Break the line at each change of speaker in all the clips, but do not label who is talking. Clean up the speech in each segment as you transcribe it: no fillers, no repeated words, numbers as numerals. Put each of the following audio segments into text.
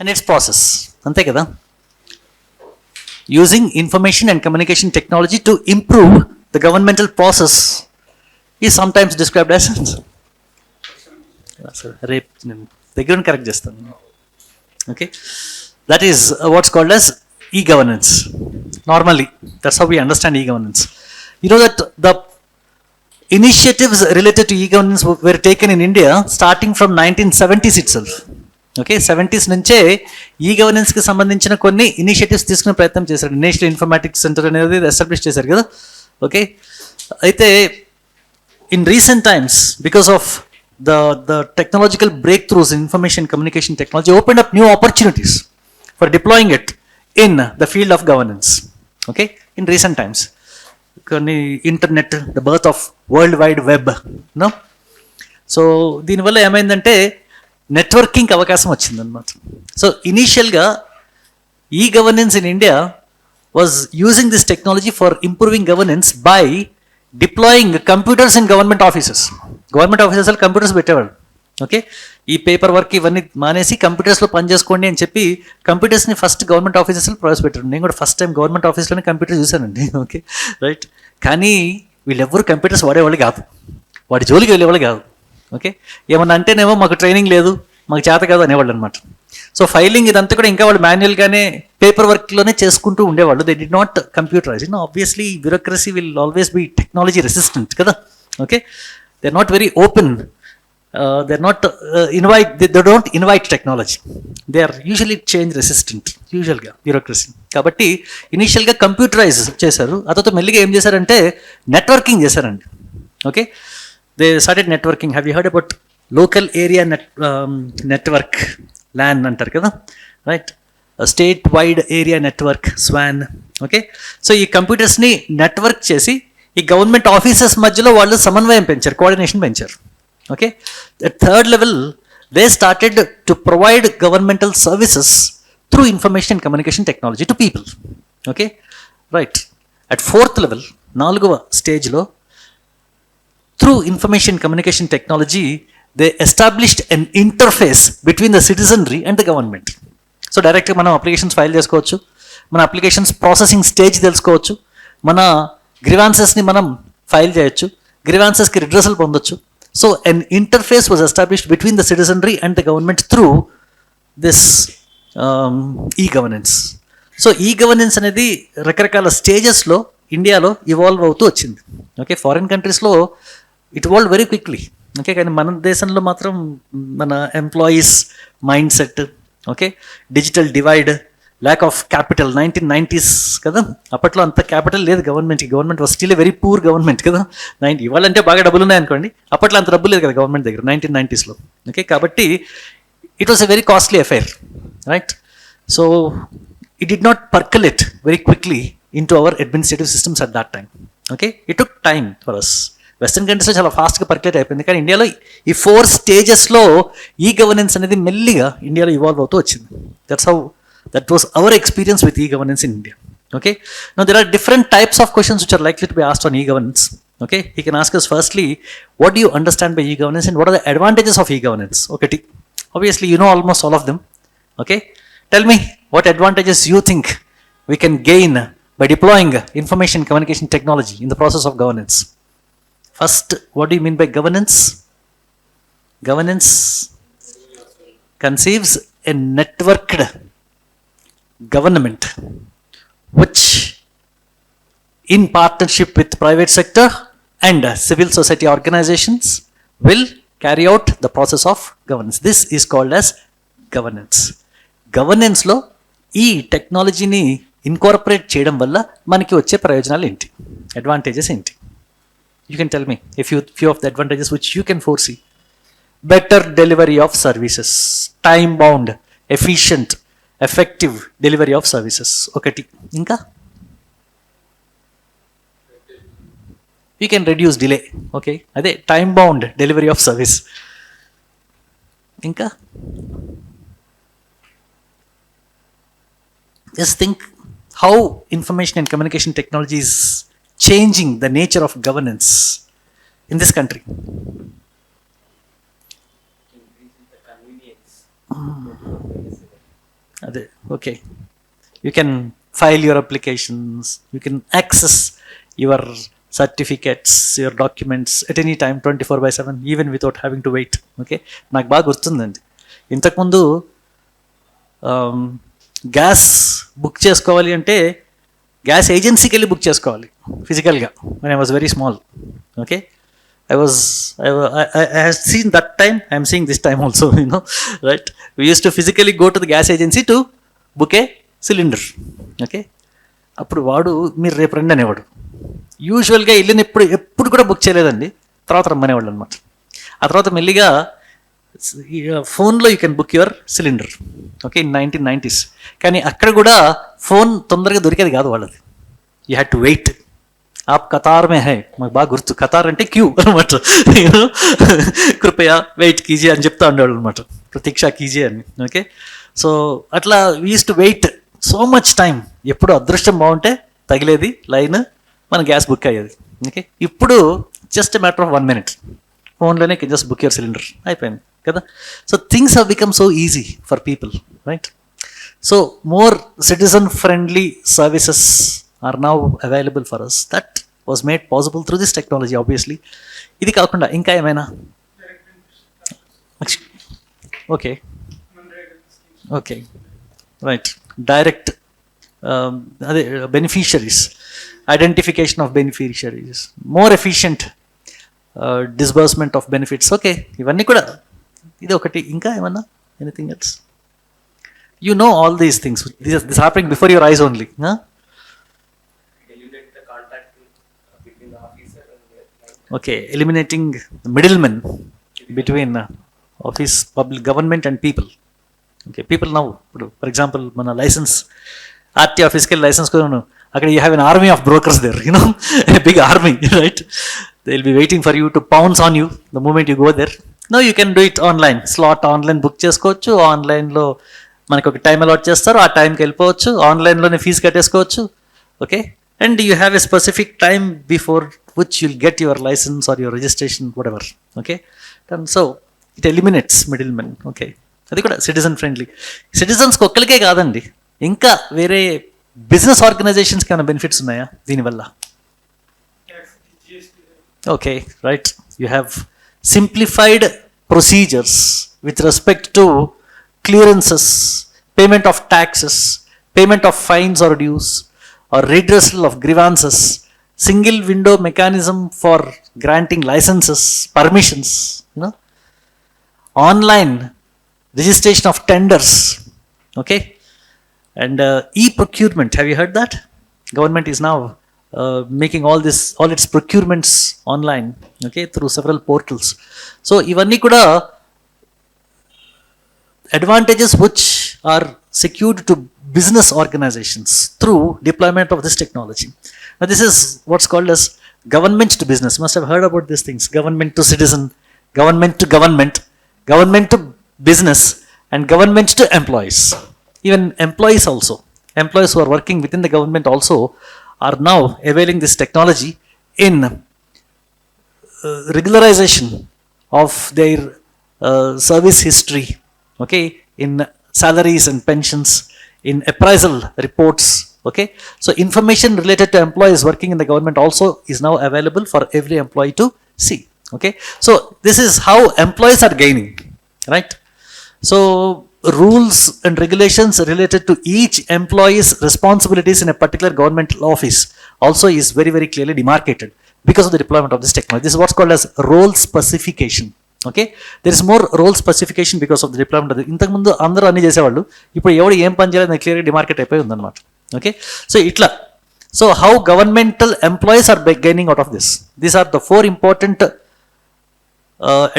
and its process. Ante kada. Using information and communication technology to improve the governmental process is sometimes described as rape. దగ్గర correct చేస్తాను. Okay, that is what's called as e-governance. Normally, that's how we understand e-governance. You know that the initiatives related to e-governance were taken in India starting from 1970s itself. Okay, 70s నుంచే ఈ గవర్నెన్స్కి సంబంధించిన కొన్ని initiatives తీసుకునే ప్రయత్నం చేశారు. National informatics centre అనేది establish చేశారు కదా. ఓకే, అయితే in recent times because of the technological breakthroughs in information communication technology opened up new opportunities for deploying it in the field of governance. Okay, in recent times, internet, the birth of world wide web, no, so దీని వల్ల ఏమైందంటే networking అవకాశం వచ్చింది అన్నమాట. So ఇనీషియల్గా e governance in India was using this technology for improving governance by deploying computers in government offices. గవర్నమెంట్ ఆఫీసెస్లో computers పెట్టేవాళ్ళు. ఓకే, ఈ పేపర్ వర్క్ ఇవన్నీ మానేసి కంప్యూటర్స్లో పని చేసుకోండి అని చెప్పి కంప్యూటర్స్ని ఫస్ట్ గవర్నమెంట్ ఆఫీసెస్లో ప్రవేశపెట్టారు. నేను కూడా ఫస్ట్ టైం గవర్నమెంట్ ఆఫీస్లోనే కంప్యూటర్ చూశానండి. Okay, right. కానీ వీళ్ళెవ్వరు కంప్యూటర్స్ వాడేవాళ్ళు కాదు, వాడి జోలికి వెళ్ళేవాళ్ళు కాదు. ఓకే, ఏమన్నా అంటేనేమో మాకు ట్రైనింగ్ లేదు, మాకు చేత కాదు అనేవాళ్ళు అనమాట. సో ఫైలింగ్ ఇదంతా కూడా ఇంకా వాళ్ళు మాన్యువల్గానే పేపర్ వర్క్లోనే చేసుకుంటూ ఉండేవాళ్ళు. They did not computerise. Obviously bureaucracy will always be technology resistant కదా. Okay, they are not very open, they are not they don't invite technology, they are usually change resistant యూజువల్గా bureaucracy. కాబట్టి ఇనీషియల్గా computerise చేశారు. ఆ తర్వాత మెల్లిగా ఏం చేశారంటే నెట్వర్కింగ్ చేశారండి. Okay, they started networking. Have you heard about local area network, LAN అంటారు కదా, right? State wide area network, స్వాన్. ఓకే, సో ఈ కంప్యూటర్స్ని నెట్వర్క్ చేసి ఈ గవర్నమెంట్ ఆఫీసెస్ మధ్యలో వాళ్ళు సమన్వయం పెంచారు, కోఆర్డినేషన్ పెంచారు. Okay, at third level they started to provide governmental services through information and communication technology to people. Okay, right. At fourth level, 4వ స్టేజ్లో, through information communication technology, they established an interface between the citizenry and the government. So డైరెక్ట్గా మనం applications file చేసుకోవచ్చు, మన applications processing stage తెలుసుకోవచ్చు, మన గ్రీవాన్సెస్ని మనం file చేయొచ్చు, గ్రీవాన్సెస్కి రిడ్రెసల్ పొందొచ్చు. So an interface was established between the citizenry and the government through this e-governance. So e-governance అనేది రకరకాల స్టేజెస్లో ఇండియాలో ఇవాల్వ్ అవుతూ వచ్చింది. ఓకే, ఫారిన్ కంట్రీస్లో it valve very quickly. Okay, కానీ మన దేశంలో మాత్రం మన employees mind set, okay, digital divide, lack of capital, 1990s కదా, అప్పట్లో అంత క్యాపిటల్ లేదు గవర్నమెంట్కి. Government was still very poor government కదా. ఇవాళంటే బాగా డబ్బులు ఉన్నాయనుకోండి, అప్పట్లో అంత డబ్బులు లేదు కదా గవర్నమెంట్ దగ్గర 1990sలో. ఓకే, కాబట్టి it was a very costly affair, right? So it did not percolate very quickly into our administrative systems at that time. Okay, it took time for us. Western కంట్రీస్లో చాలా ఫాస్ట్గా పర్కులేట్ అయిపోయింది, కానీ ఇండియాలో ఈ 4 స్టేజెస్లో ఈ గవర్నెన్స్ అనేది మెల్లిగా ఇండియాలో ఇవాల్వ్ అవుతూ వచ్చింది. That was our experience with e governance in India. Okay, now there are different types of questions which are likely to be asked on e governance. Okay, he can ask us firstly, what do you understand by e-governance and what are the advantages of e-governance? ఒకటి, obviously you know almost all of them. Okay, tell me what advantages you think we can gain by deploying information communication technology in the process of governance. First, what do you mean by governance? Governance conceives a networked government which, in partnership with private sector and civil society organizations, will carry out the process of governance. This is called as governance. Governance లో ఈ టెక్నాలజీని incorporate చేయడం వల్ల మనకి వచ్చే ప్రయోజనాలు ఏంటి, advantages ఏంటి? You can tell me a few of the advantages which you can foresee. Better delivery of services, time bound, efficient, effective delivery of services ఒకటి. ఇంకా you can reduce delay. Okay, అదే time bound delivery of service. ఇంకా just think how information and communication technology is changing the nature of governance in this country.
Increasing the convenience.
అదే okay, you can file your applications, you can access your certificates, your documents at any time 24/7, even without having to wait. Okay, నాకు బాగా గుర్తుందండి, ఇంతకుముందు gas book చేసుకోవాలి అంటే gas ఏజెన్సీకి వెళ్ళి book చేసుకోవాలి ఫిజికల్గా, when I was very small. Okay, I have seen that time, I am seeing this time also, right? We used to physically go to the gas agency to book a cylinder. Okay, అప్పుడు వాడు మీరు రేపు రండి అనేవాడు. యూజువల్గా వెళ్ళిన ఎప్పుడు కూడా బుక్ చేయలేదండి, తర్వాత రమ్మనేవాళ్ళు అనమాట. ఆ తర్వాత మెల్లిగా ఫోన్లో you can book your cylinder. Okay, in 1990s. కానీ అక్కడ కూడా ఫోన్ తొందరగా దొరికేది కాదు వాళ్ళది, యూ హ్యాడ్ టు వెయిట్. आप कतार में है, మాకు బాగా గుర్తు, కతార్ అంటే క్యూ అనమాట. కృపయా వెయిట్ కీజే అని చెప్తా ఉండేవాళ్ళు అనమాట, ప్రతీక్ష కీజే అని. ఓకే, సో అట్లా we use to wait so much time. ఎప్పుడు అదృష్టం బాగుంటే తగిలేది లైన్, మన గ్యాస్ బుక్ అయ్యేది. ఓకే, ఇప్పుడు జస్ట్ మ్యాటర్ ఆఫ్ 1 minute, ఫోన్లోనే can just book your cylinder, అయిపోయింది కదా. So things have become so easy for people, right? So more citizen friendly services are now available for us. That was made possible through this technology, obviously. ఇది కాకుండా ఇంకా ఏమైనా? Okay okay right, direct అదే beneficiaries, identification of beneficiaries, more efficient disbursement of benefits. Okay, ఇవన్నీ కూడా ఇది ఒకటి. ఇంకా ఏమన్నా? Anything else? You know all these things, this happening before your eyes only. Okay, eliminating middle men between office, public, government and people. Okay, people now, ఇప్పుడు for example మన licence, RT ఆఫీస్కి licence కొను, అక్కడ you have an army of brokers there, a big army, right? They will be waiting for you to pounce on you the moment you go there. No you can do it online, slot online book చేసుకోవచ్చు, ఆన్లైన్లో మనకు ఒక time allot చేస్తారు, ఆ టైంకి వెళ్ళిపోవచ్చు, ఆన్లైన్లోనే fees కట్టేసుకోవచ్చు. Okay, and you have a specific time before which you'll get your license or your registration, whatever. Okay, and so it eliminates middlemen. Okay, అది కూడా సిటిజన్ ఫ్రెండ్లీ. సిటిజన్స్కి ఒక్కరికే కాదండి, ఇంకా వేరే బిజినెస్ ఆర్గనైజేషన్స్కి ఏమైనా బెనిఫిట్స్ ఉన్నాయా దీనివల్ల? Okay, right, you have simplified procedures with respect to clearances, payment of taxes, payment of fines or dues, or redressal of grievances, single window mechanism for granting licenses, permissions, online registration of tenders. Okay, and e-procurement, have you heard that? Government is now making all its procurements online, okay, through several portals. So ivanni kuda advantages which are secured to business organizations through deployment of this technology. Now this is what's called as government to business. You must have heard about these things: government to citizen, government to government, government to business, and government to employees. Even employees also, employees who are working within the government also are now availing this technology in regularization of their service history. Okay, in salaries and pensions, in appraisal reports. Okay, so information related to employees working in the government also is now available for every employee to see. Okay, so this is how employees are gaining, right? So rules and regulations related to each employee's responsibilities in a particular government office also is very, very clearly demarcated because of the deployment of this technology. This is what's called as role specification. Okay, there is more role specification because of the deployment అది. ఇంతకుముందు అందరూ అన్ని చేసేవాళ్ళు, ఇప్పుడు ఎవడు ఏం పని చేయాలని క్లియర్గా డిమార్కెట్ అయిపోయి ఉందన్నమాట. ఓకే, సో ఇట్లా, so how governmental employees are gaining out of this. These are the 4 important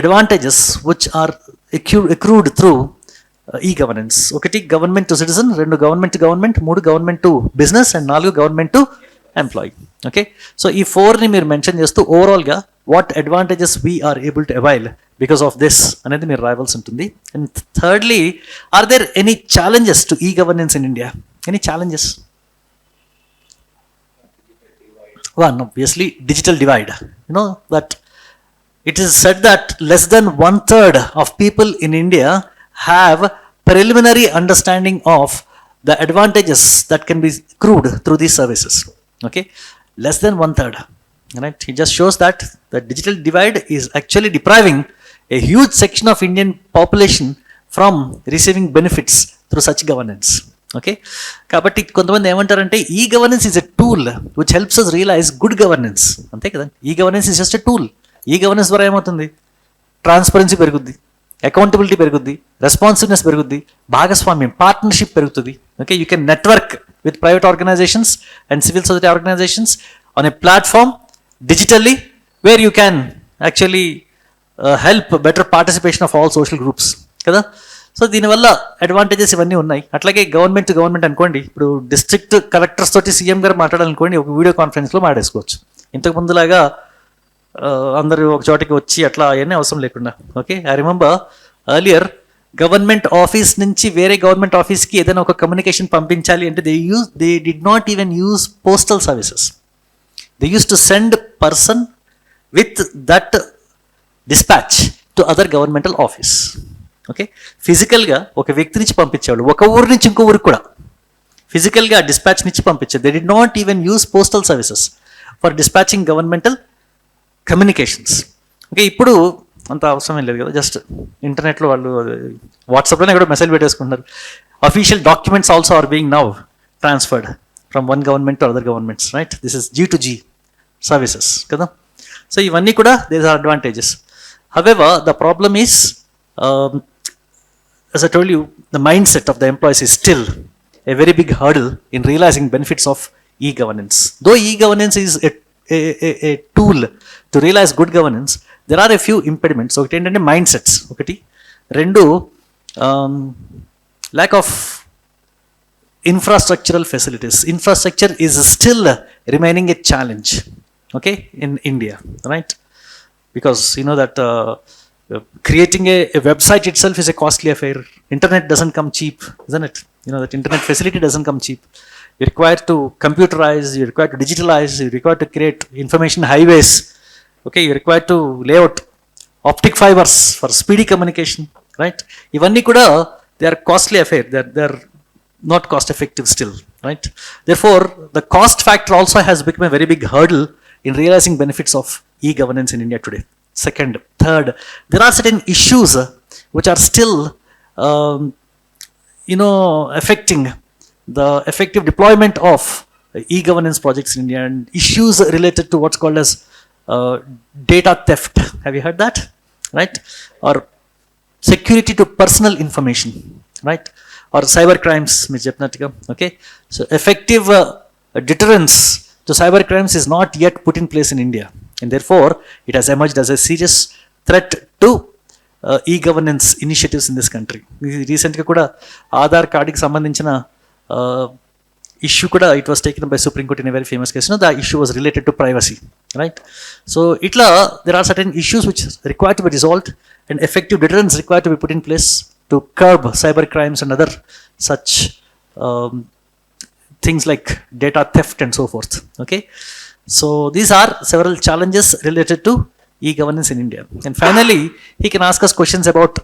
advantages which are accrued through e-governance. ఒకటి government to citizen, 2 government to government, 3 government to business, and 4 government to employee. Okay, so ఈ 4ని మీరు mention చేస్తూ ఓవరాల్గా what advantages we are able to avail because of this అనేది మీరు రాయవలసి ఉంటుంది. And thirdly, are there any challenges to ఈ governance in India? Any challenges? One, obviously, digital divide. You know that it is said that less than 1/3 of people in India have preliminary understanding of the advantages that can be accrued through these services. Okay, less than one third. Right? It just shows that the digital divide is actually depriving a huge section of Indian population from receiving benefits through such governance. Okay, కాబట్టి కొంతమంది ఏమంటారంటే e-governance is a tool which helps us realise good governance. అంతే కదా, e-governance is just a tool. E-governance ద్వారా ఏమవుతుంది? Transparency పెరుగుద్ది, accountability పెరుగుద్ది, responsiveness పెరుగుద్ది, భాగస్వామ్యం, పార్ట్నర్షిప్ పెరుగుతుంది. Okay, you can network with private organisations and civil society organisations on a platform digitally where you can actually help better participation of all social groups కదా. So దీనివల్ల advantages ఇవన్నీ ఉన్నాయి. అట్లాగే government అనుకోండి, ఇప్పుడు డిస్ట్రిక్ట్ కలెక్టర్స్ తోటి CM గారు మాట్లాడాలనుకోండి, ఒక వీడియో కాన్ఫరెన్స్లో మాట్లాడేసుకోవచ్చు. ఇంతకు ముందులాగా అందరూ ఒక చోటికి వచ్చి అట్లా అవన్నీ అవసరం లేకుండా. Okay, I remember earlier government office నుంచి వేరే గవర్నమెంట్ ఆఫీస్కి ఏదైనా ఒక కమ్యూనికేషన్ పంపించాలి అంటే they did not even use postal services. They used to send person with that dispatch to other governmental office. Okay, ఫిజికల్గా ఒక వ్యక్తి నుంచి పంపించేవాళ్ళు, ఒక ఊరు నుంచి ఇంకో ఊరికి కూడా ఫిజికల్గా డిస్పాచ్ నుంచి పంపించారు. They did not even use postal services for dispatching governmental communications. Okay, ఇప్పుడు అంత అవసరం లేదు కదా, జస్ట్ ఇంటర్నెట్లో వాళ్ళు వాట్సాప్లోనే కూడా మెసేజ్ పెట్టేసుకుంటున్నారు. Official documents also are being now transferred from one government to other governments, right? This is G2G services kada. So ivanni kuda there are advantages. However, the problem is as I told you, the mindset of the employees is still a very big hurdle in realizing benefits of e-governance. Though e-governance is a tool to realize good governance, there are a few impediments. So ఏంటంటే mindsets ఒకటి, రెండు lack of infrastructural facilities. Infrastructure is still remaining a challenge, okay, in India, right? Because you know that creating a website itself is a costly affair. Internet doesn't come cheap, isn't it? You know that internet facility doesn't come cheap. You require to computerize, you require to digitalize, you require to create information highways. Okay, you require to lay out optic fibers for speedy communication, right? Ivanni kuda they are costly affair. They are not cost effective still, right? Therefore, the cost factor also has become a very big hurdle in realizing benefits of e-governance in India today. Second, third, there are certain issues which are still, affecting the effective deployment of e-governance projects in India, and issues related to what's called as data theft. Have you heard that? Right? Or security to personal information, right? Or cyber crimes, మీరు చెప్పినట్టుగా. Okay, so effective deterrence to cyber crimes is not yet put in place in India, and therefore it has emerged as a serious threat to e-governance initiatives in this country. రీసెంట్గా కూడా ఆధార్ కార్డుకి సంబంధించిన issue kuda it was taken up by Supreme Court in a very famous case. The issue was related to privacy, right? So itla there are certain issues which require to be resolved, and effective deterrence required to be put in place to curb cyber crimes and other such things like data theft and so forth. Okay, so these are several challenges related to e-governance in India. And finally, he can ask us questions about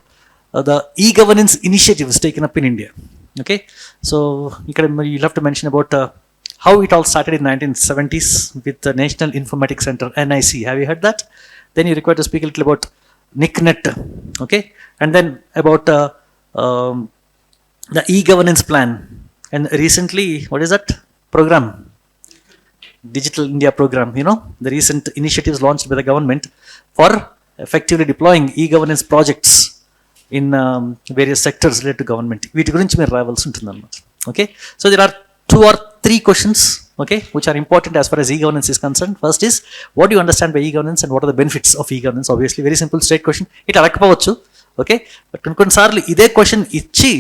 the e-governance initiatives taken up in India. Okay, so you'll have to mention about how it all started in 1970s with the National Informatics Center, NIC. Have you heard that? Then you require to speak a little about NICNet, okay, and then about the e-governance plan, and recently, what is that program? Digital India program, the recent initiatives launched by the government for effectively deploying e-governance projects in various sectors related to government. వీటి గురించి మీరు రావాల్సి ఉంటుంది అన్నమాట. Okay, so there are 2 or 3 questions, okay, which are important as far as e-governance is concerned. First is, what do you understand by e-governance and what are the benefits of e-governance? Obviously very simple straight question, it అడగకపోవచ్చు. Okay, but కొన్నిసార్లు ఇదే question ఇచ్చి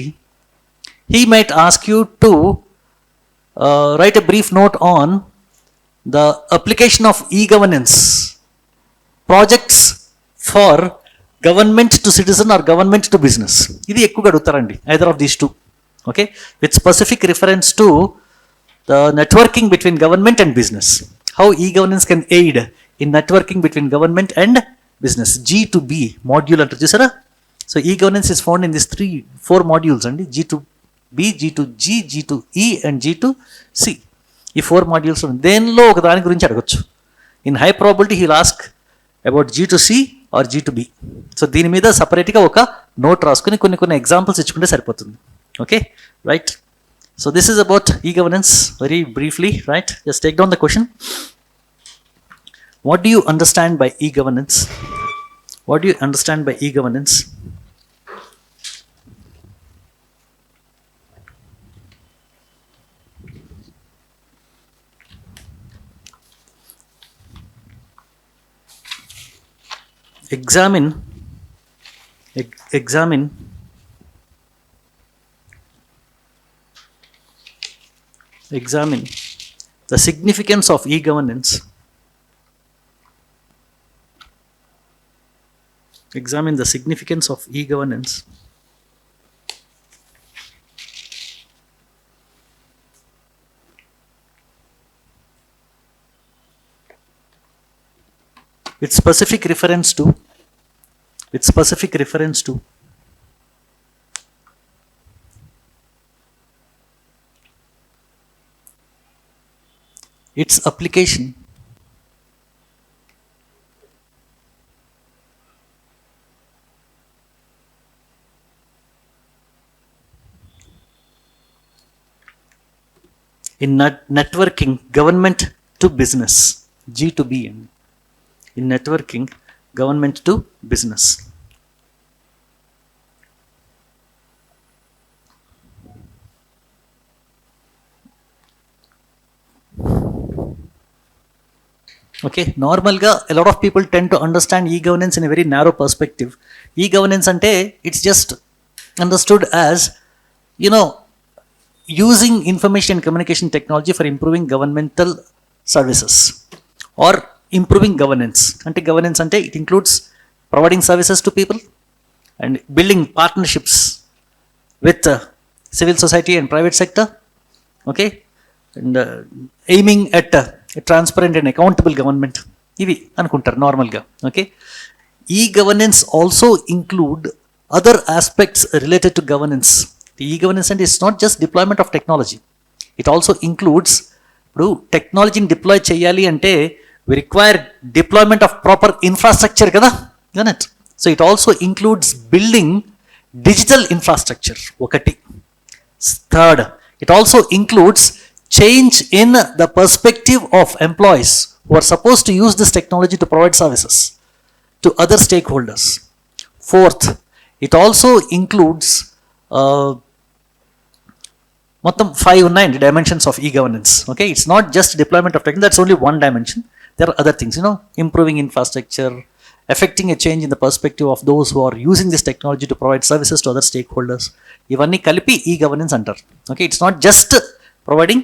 he might ask you to write a brief note on the application of e-governance projects for government to citizen or government to business. ఇది ఎక్కువగా అడుగుతారండి, either of these two. Okay, with specific reference to the networking between government and business. How e-governance can aid in networking between government and business. G to B module అంటారు చూసారా, So e-governance is found in these four modules and G2B, G2G, G2E and G2C. ఈ four modules దేనిలో ఒక దాని గురించి అడగచ్చు. In high probability he'll ask about G2C or G2B. So దీని మీద సపరేట్గా ఒక నోట్ రాసుకుని కొన్ని ఎగ్జాంపుల్స్ ఇచ్చుకుంటే సరిపోతుంది. Okay, right. So this is about e-governance very briefly, right? Just take down the question. What do you understand by e-governance? What do you understand by e-governance? Examine the significance of e-governance. Examine the significance of e-governance with specific reference to its application in networking government to business, G2B, in networking government to business. Okay, normalగా a lot of people tend to understand e-governance in a very narrow perspective. E-governance ante it's just understood as, you know, using information and communication technology for improving governmental services or improving governance. Ante governance ante it includes providing services to people and building partnerships with civil society and private sector. Okay, and aiming at a transparent and accountable government. ఇవి అనుకుంటారు నార్మల్గా. Okay, e governance also include other aspects related to governance. E governance అంటే it's not just deployment of technology, it also includes, ఇప్పుడు టెక్నాలజీని deploy చేయాలి అంటే we require deployment of proper infrastructure కదా, it. So it also includes building digital infrastructure ఒకటి. Third, it also includes change in the perspective of employees who are supposed to use this technology to provide services to other stakeholders. Fourth, it also includes మొత్తం 5 ఉన్నాయండి dimensions of e-governance. Okay, it's not just deployment of technology, that's only one dimension. There are other things, improving infrastructure, affecting a change in the perspective of those who are using this technology to provide services to other stakeholders. ఇవన్నీ కలిపి e-governance అంటారు. Okay, it's not just providing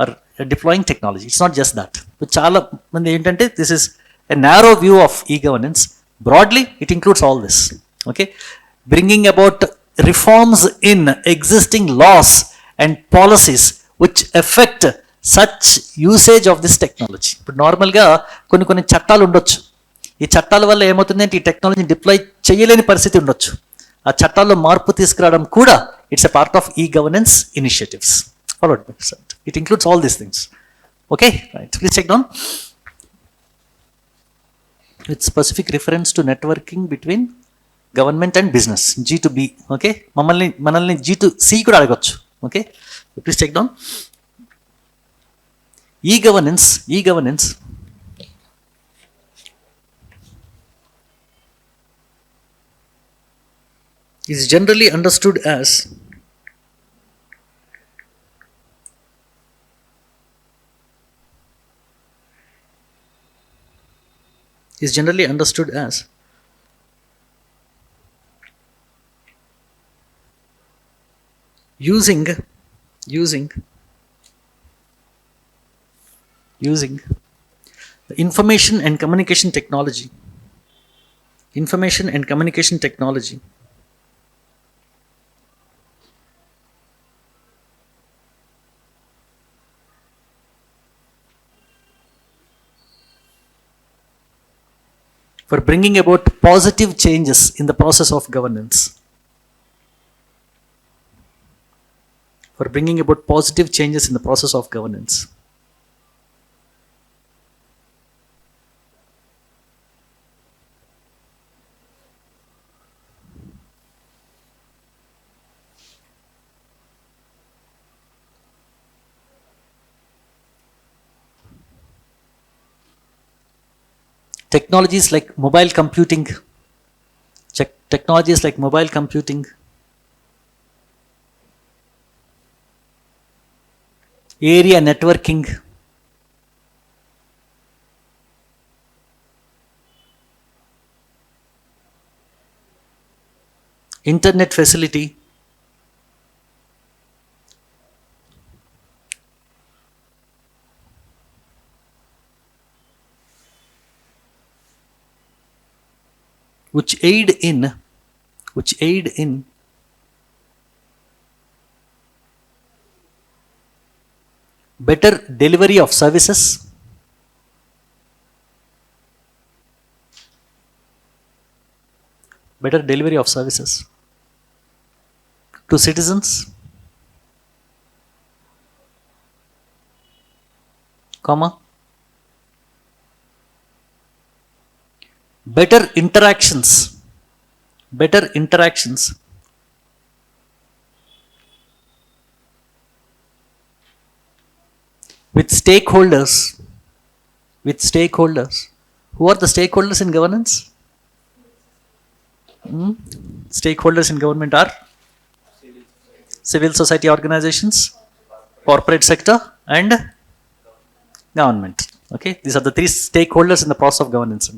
or deploying technology, it's not just that. చాలా మంది ఏంటంటే this is a narrow view of e-governance. Broadly it includes all this. Okay, bringing about reforms in existing laws and policies which effect such usage of this technology. ఇప్పుడు నార్మల్గా కొన్ని చట్టాలు ఉండొచ్చు, ఈ చట్టాల వల్ల ఏమవుతుందంటే ఈ టెక్నాలజీని డిప్లాయ్ చేయలేని పరిస్థితి ఉండొచ్చు. ఆ చట్టాల్లో మార్పు తీసుకురావడం కూడా it's a part of e-governance initiatives. Followed by it includes all these things. Okay, right, please check down. With specific reference to networking between government and business, G2B. Okay, మనల్ని G2C కూడా అడగొచ్చు. Okay, please check down. e-governance is generally understood as using information and communication technology for bringing about positive changes in the process of governance. For bringing about positive changes in the process of governance. Technologies like mobile computing, technologies like mobile computing, area networking, internet facility, which aid in better delivery of services, to citizens, comma, better interactions with stakeholders. Who are the stakeholders in governance? Stakeholders in government are civil society organizations, corporate sector, and government. Okay, these are the three stakeholders in the process of governance.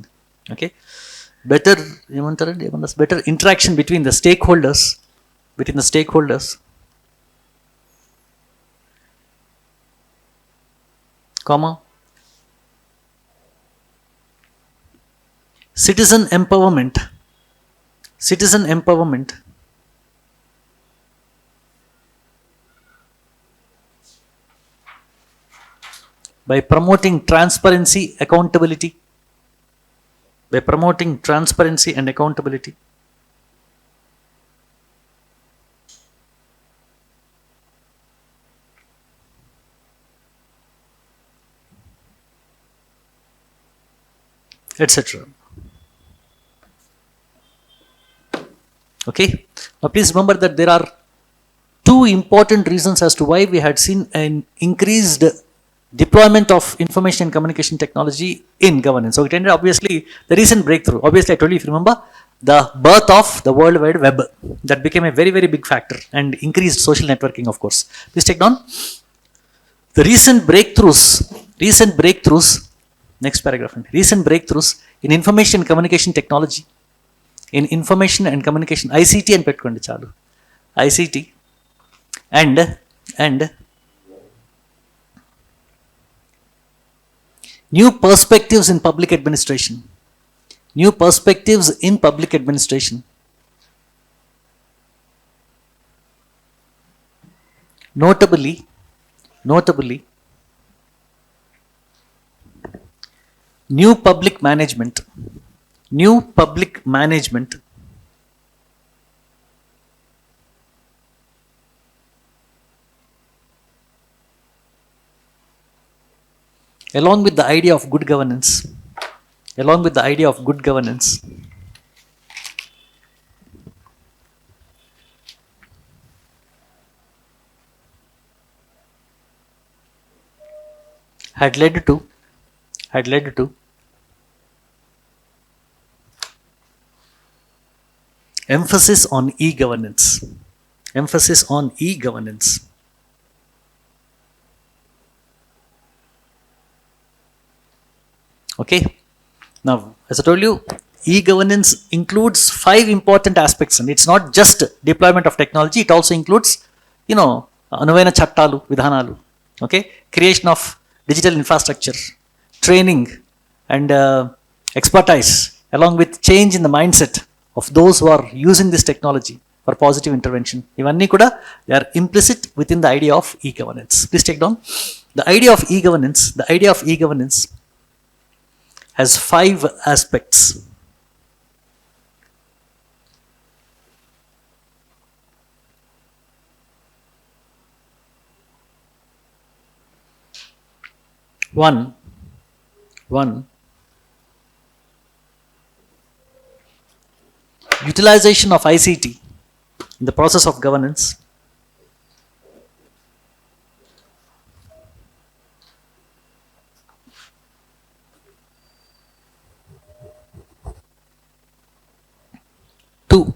Okay, better interaction between the stakeholders, comma, citizen empowerment, by promoting transparency, accountability, etc. Okay, now please remember that there are two important reasons as to why we had seen an increased deployment of information and communication technology in governance. So it ended obviously the recent breakthrough. Obviously, I told you, if you remember, the birth of the World Wide Web, that became a very, very big factor and increased social networking, of course. Please take down the recent breakthroughs. Next paragraph. Recent breakthroughs in information communication technology, ICT and petkondi chalu. ICT and new perspectives in public administration. Notably, new public management, along with the idea of good governance, had led to emphasis on e-governance. Okay, now as I told you, e-governance includes 5 important aspects, and it's not just deployment of technology, it also includes, anuvaina chattalu, vidhanalu, okay, creation of digital infrastructure, training and expertise, along with change in the mindset of those who are using this technology for positive intervention. Ivanni kuda they are implicit within the idea of e-governance. Please take down the idea of e-governance. The idea of e-governance has 5 aspects. One, utilization of ICT in the process of governance. Two,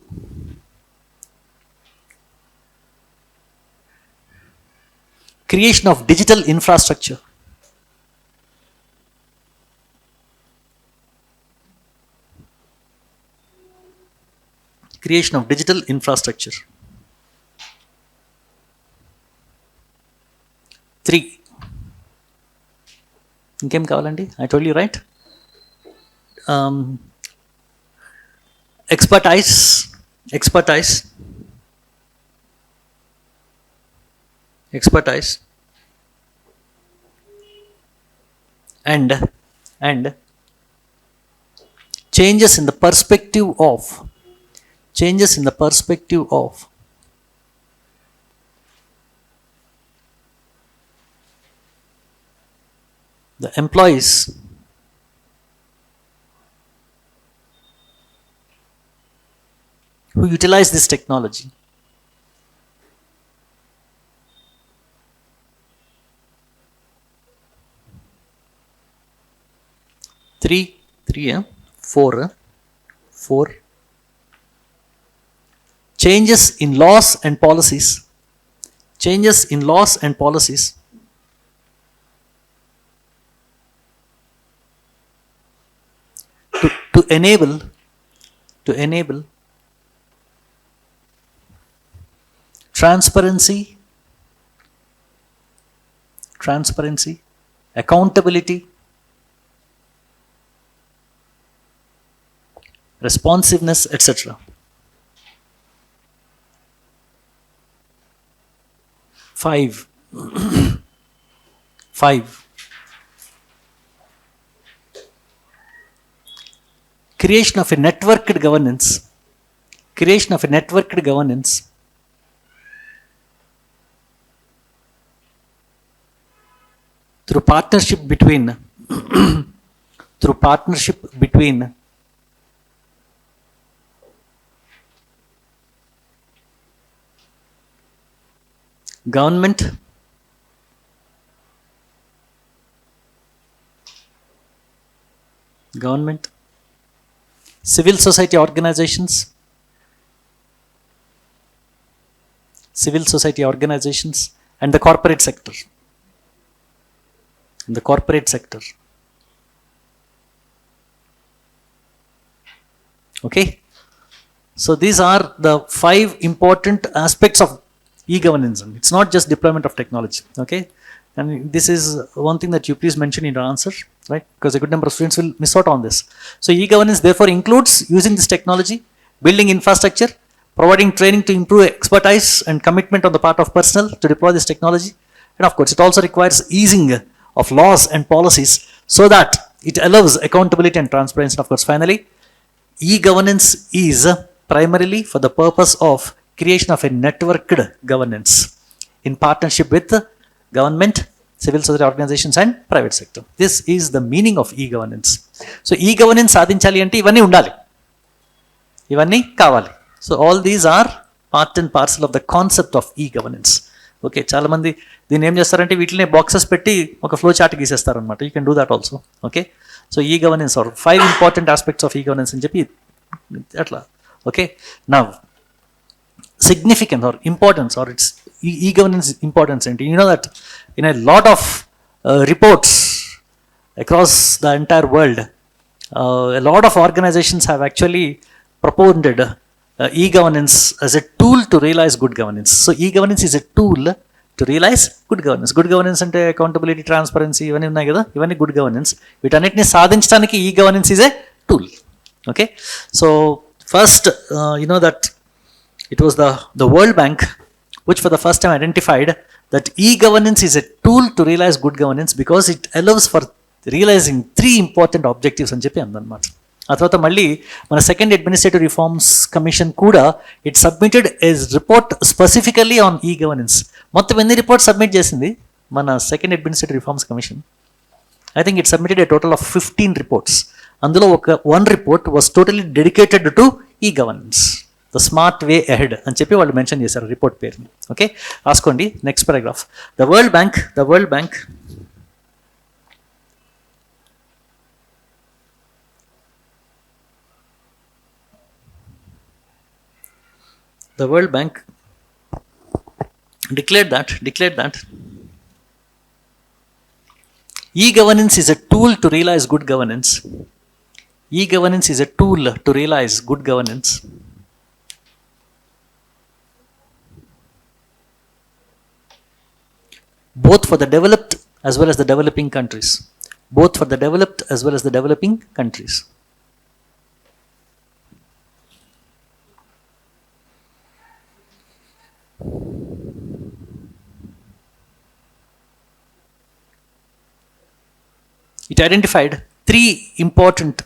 creation of digital infrastructure. Creation of digital infrastructure. 3. ఇంకేం కావాలండి? I told you, right? Expertise and changes in the perspective of the employees who utilize this technology. Four. Changes in laws and policies. To enable transparency, accountability, responsiveness, etc. 5. Creation of a networked governance. Through partnership between government, civil society organizations, and the corporate sector. Okay, so these are the 5 important aspects of e-governance. It's not just deployment of technology. Okay, and this is one thing that you please mention in your answer, right? Because a good number of students will miss out on this. So e-governance therefore includes using this technology, building infrastructure, providing training to improve expertise and commitment on the part of personnel to deploy this technology, and of course it also requires easing of laws and policies so that it allows accountability and transparency. And of course finally, e-governance is primarily for the purpose of creation of a networked governance in partnership with government, civil society organizations and private sector. This is the meaning of e-governance. So e-governance సాధించాలి అంటే ఇవన్నీ ఉండాలి, ఇవన్నీ కావాలి. So all these are part and parcel of the concept of e-governance. Okay, చాలామంది దీన్ని ఏం చేస్తారంటే వీటిని బాక్సెస్ పెట్టి ఒక ఫ్లో చార్ట్ గీసేస్తారనమాట. You can do that also. Okay, so e-governance are 5 important aspects of e-governance అని చెప్పి అట్లా. Okay, now significance or importance, or its e-governance importance. And you know that in a lot of reports across the entire world, a lot of organizations have actually proposed e-governance as a tool to realize good governance. So e-governance is a tool to realize good governance. Good governance అంటే accountability, transparency ఇవన్నీ ఉన్నాయి కదా, ఇవన్నీ good governance. వీటన్నిటిని సాధించడానికి e-governance is a tool. Okay, so first you know that it was the World Bank which for the first time identified that e-governance is a tool to realize good governance because it allows for realizing 3 important objectives అని చెప్పి అందనమాట. ఆ తర్వాత మళ్ళీ మన second administrative reforms commission కూడా it submitted A report specifically on e governance. మొత్తం ఎన్ని reports submit చేసింది మన second administrative reforms commission? I think it submitted a total of 15 reports. అందులో one report was totally dedicated to e-governance. The smart way ahead అని చెప్పి వాళ్ళు mention చేశారు report పేరుని. ఓకే, రాసుకోండి. Next paragraph. The world bank declared that e-governance is a tool to realize good governance. E-governance is a tool to realize good governance. Both for the developed as well as the developing countries. Both for the developed as well as the developing countries. It identified three important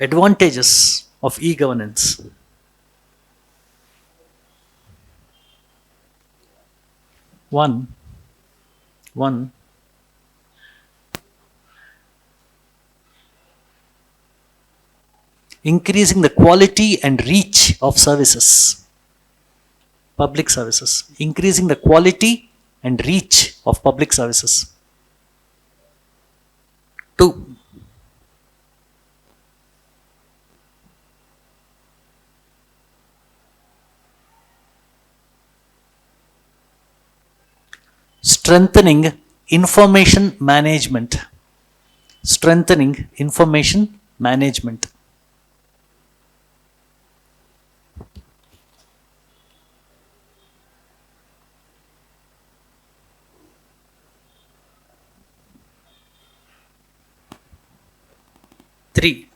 advantages of e-governance. One, increasing the quality and reach of services, public services. Increasing the quality and reach of public services. 2, strengthening information management. 3,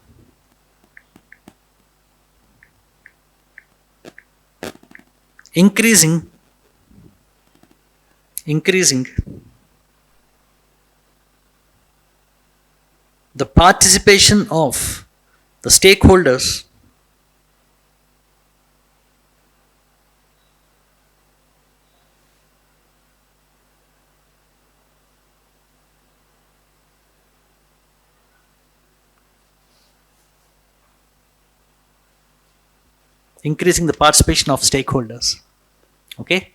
increasing the participation of the stakeholders Okay.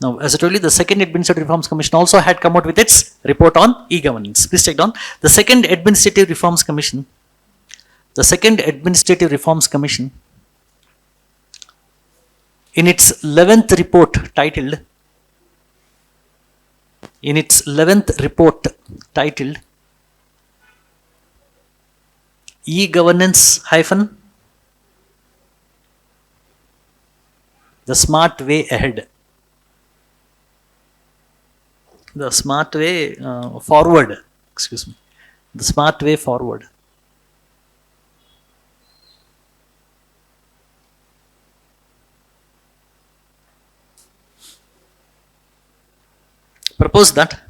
Now, as I told you, the second Administrative Reforms Commission also had come out with its report on e-governance. Please take down. The second Administrative Reforms Commission, in its 11th report titled e-governance hyphen the smart way ahead. The smart way forward. Excuse me. The smart way forward. Propose that.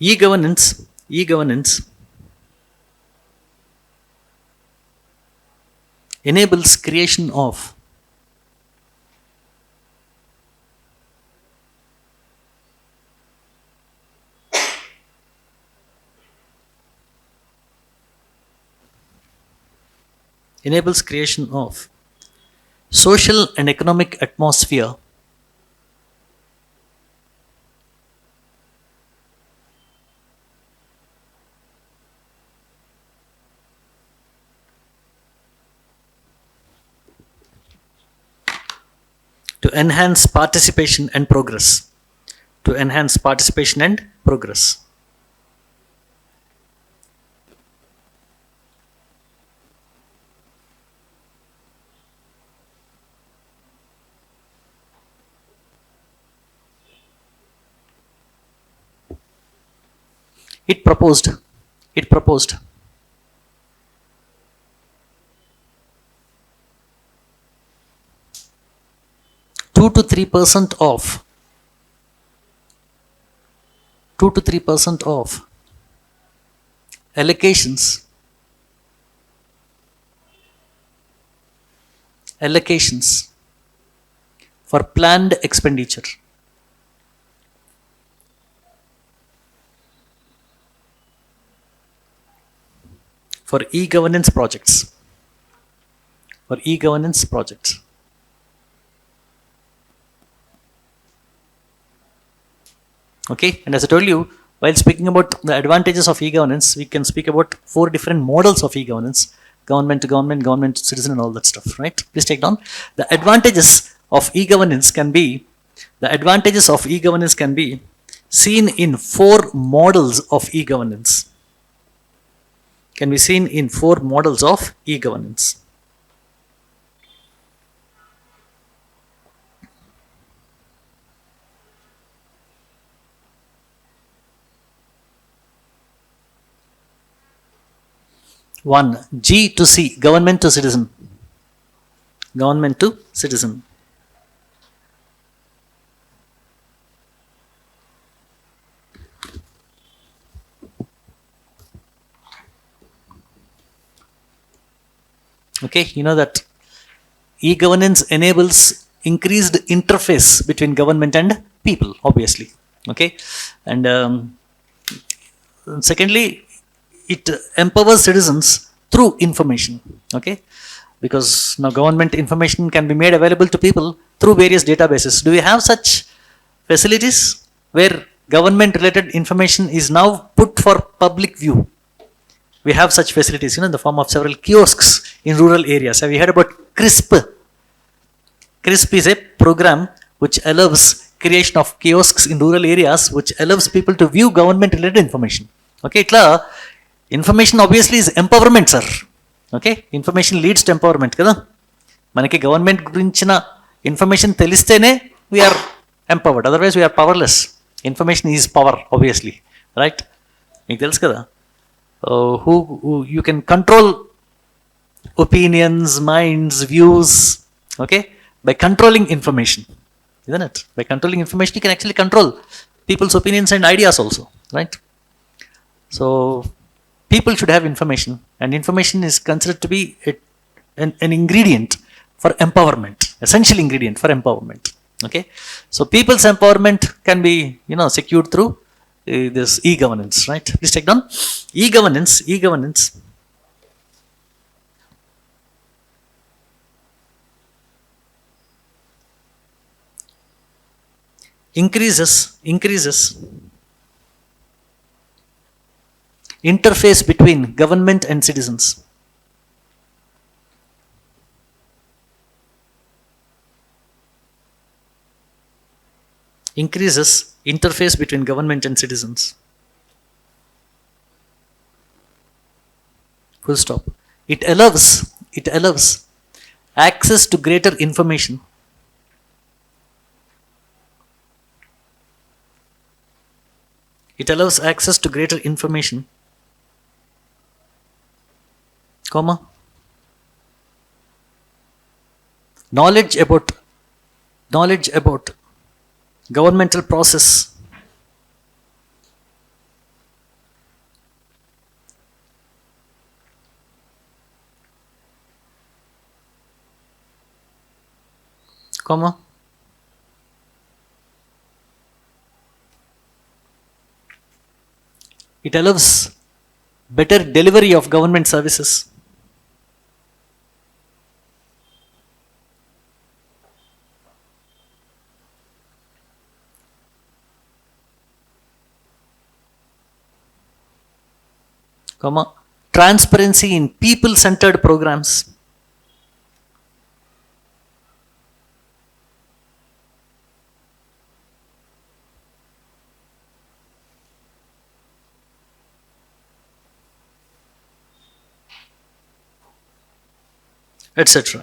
E-governance enables creation of social and economic atmosphere to enhance participation and progress. It proposed 2 to 3% of allocations, allocations for planned expenditure. For e-governance projects. For e-governance projects. Okay, and as I told you, while speaking about the advantages of e-governance, we can speak about 4 different models of e-governance: government to government, government to citizen, and all that stuff, right? Please take down. The advantages of e-governance can be, the advantages of e-governance can be seen in 4 models of e-governance. Can be seen in 4 models of e-governance. One, G to C, government to citizen. Government to citizen. Okay, you know that e-governance enables increased interface between government and people, obviously. Okay, and secondly, it empowers citizens through information. Okay, because now government information can be made available to people through various databases. Do we have such facilities where government related information is now put for public view? We have such facilities, in the form of several kiosks in rural areas. Have you heard about CRISP? CRISP is a program which allows creation of kiosks in rural areas, which allows people to view government related information. Okay, itla information obviously is empowerment, sir. Okay, information leads to empowerment kada. Manaki government gurinchina information telistene we are empowered, otherwise we are powerless. Information is power, obviously, right? Meeku telusu kada. Who you can control opinions, minds, views, okay, by controlling information, isn't it? By controlling information, you can actually control people's opinions and ideas also, right? So people should have information, and information is considered to be an ingredient for empowerment, essential ingredient for empowerment. Okay, so people's empowerment can be, secured through this e-governance, right? Please take down. E-governance increases interface between government and citizens. Increases interface between government and citizens. Full stop. It allows access to greater information. It allows access to greater information, comma, knowledge about governmental process, comma, it allows better delivery of government services. Comma, transparency in people-centered programs. Etc.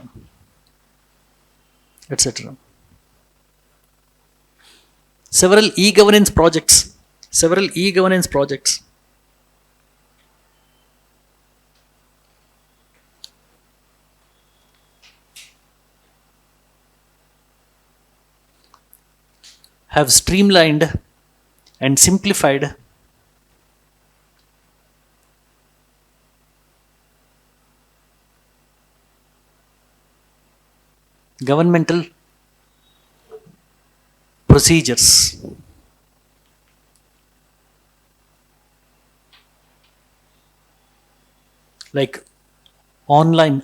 Several e-governance projects have streamlined and simplified governmental procedures like online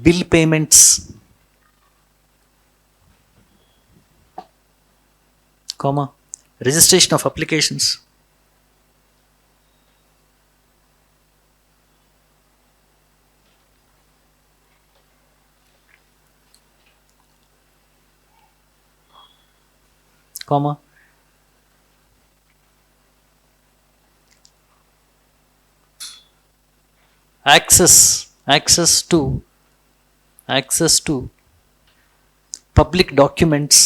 bill payments, comma, registration of applications, comma, access to public documents,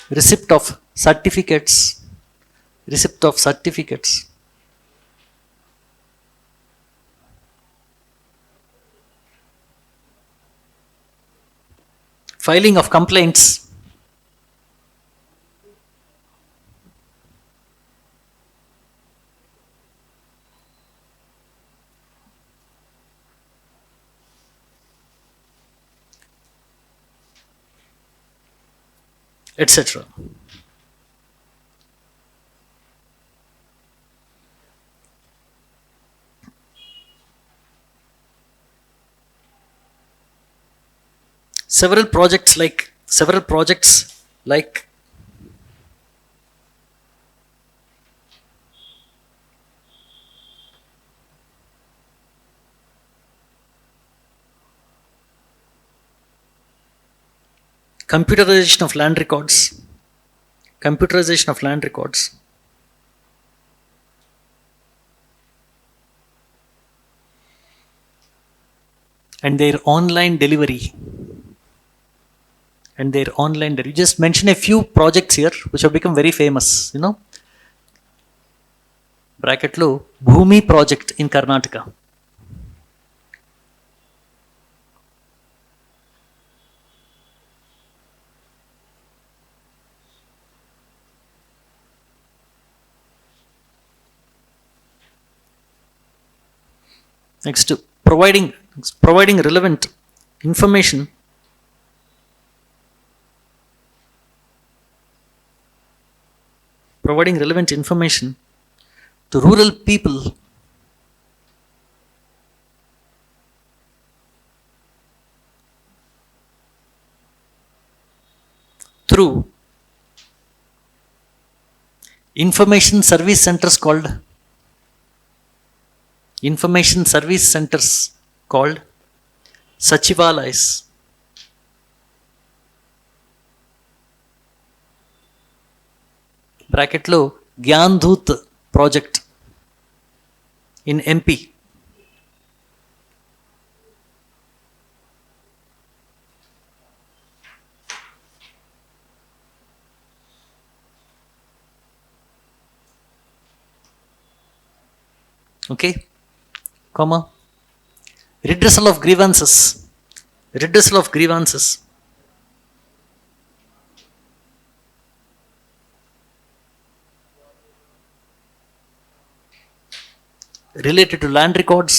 receipt of certificates, receipt of certificates, filing of complaints, etc. Several projects like computerization of land records, computerization of land records, and their online delivery. You just mention a few projects here which have become very famous, bracket lo Bhumi project in Karnataka. Next, providing relevant information to rural people through information service centers called Sachivalayas. Bracket lo Gandhut project in MP. Okay, comma, redressal of grievances, related to land records,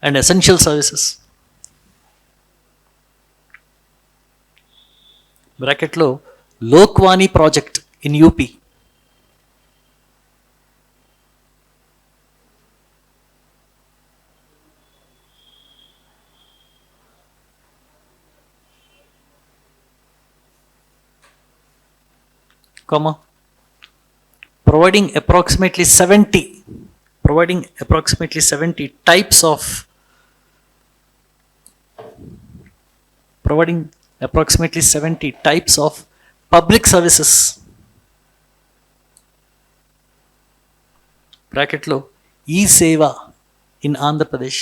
and essential services. Bracket lo Lokwani project in UP. Comma, providing approximately 70 types of public services. Bracket lo E-Seva in Andhra Pradesh.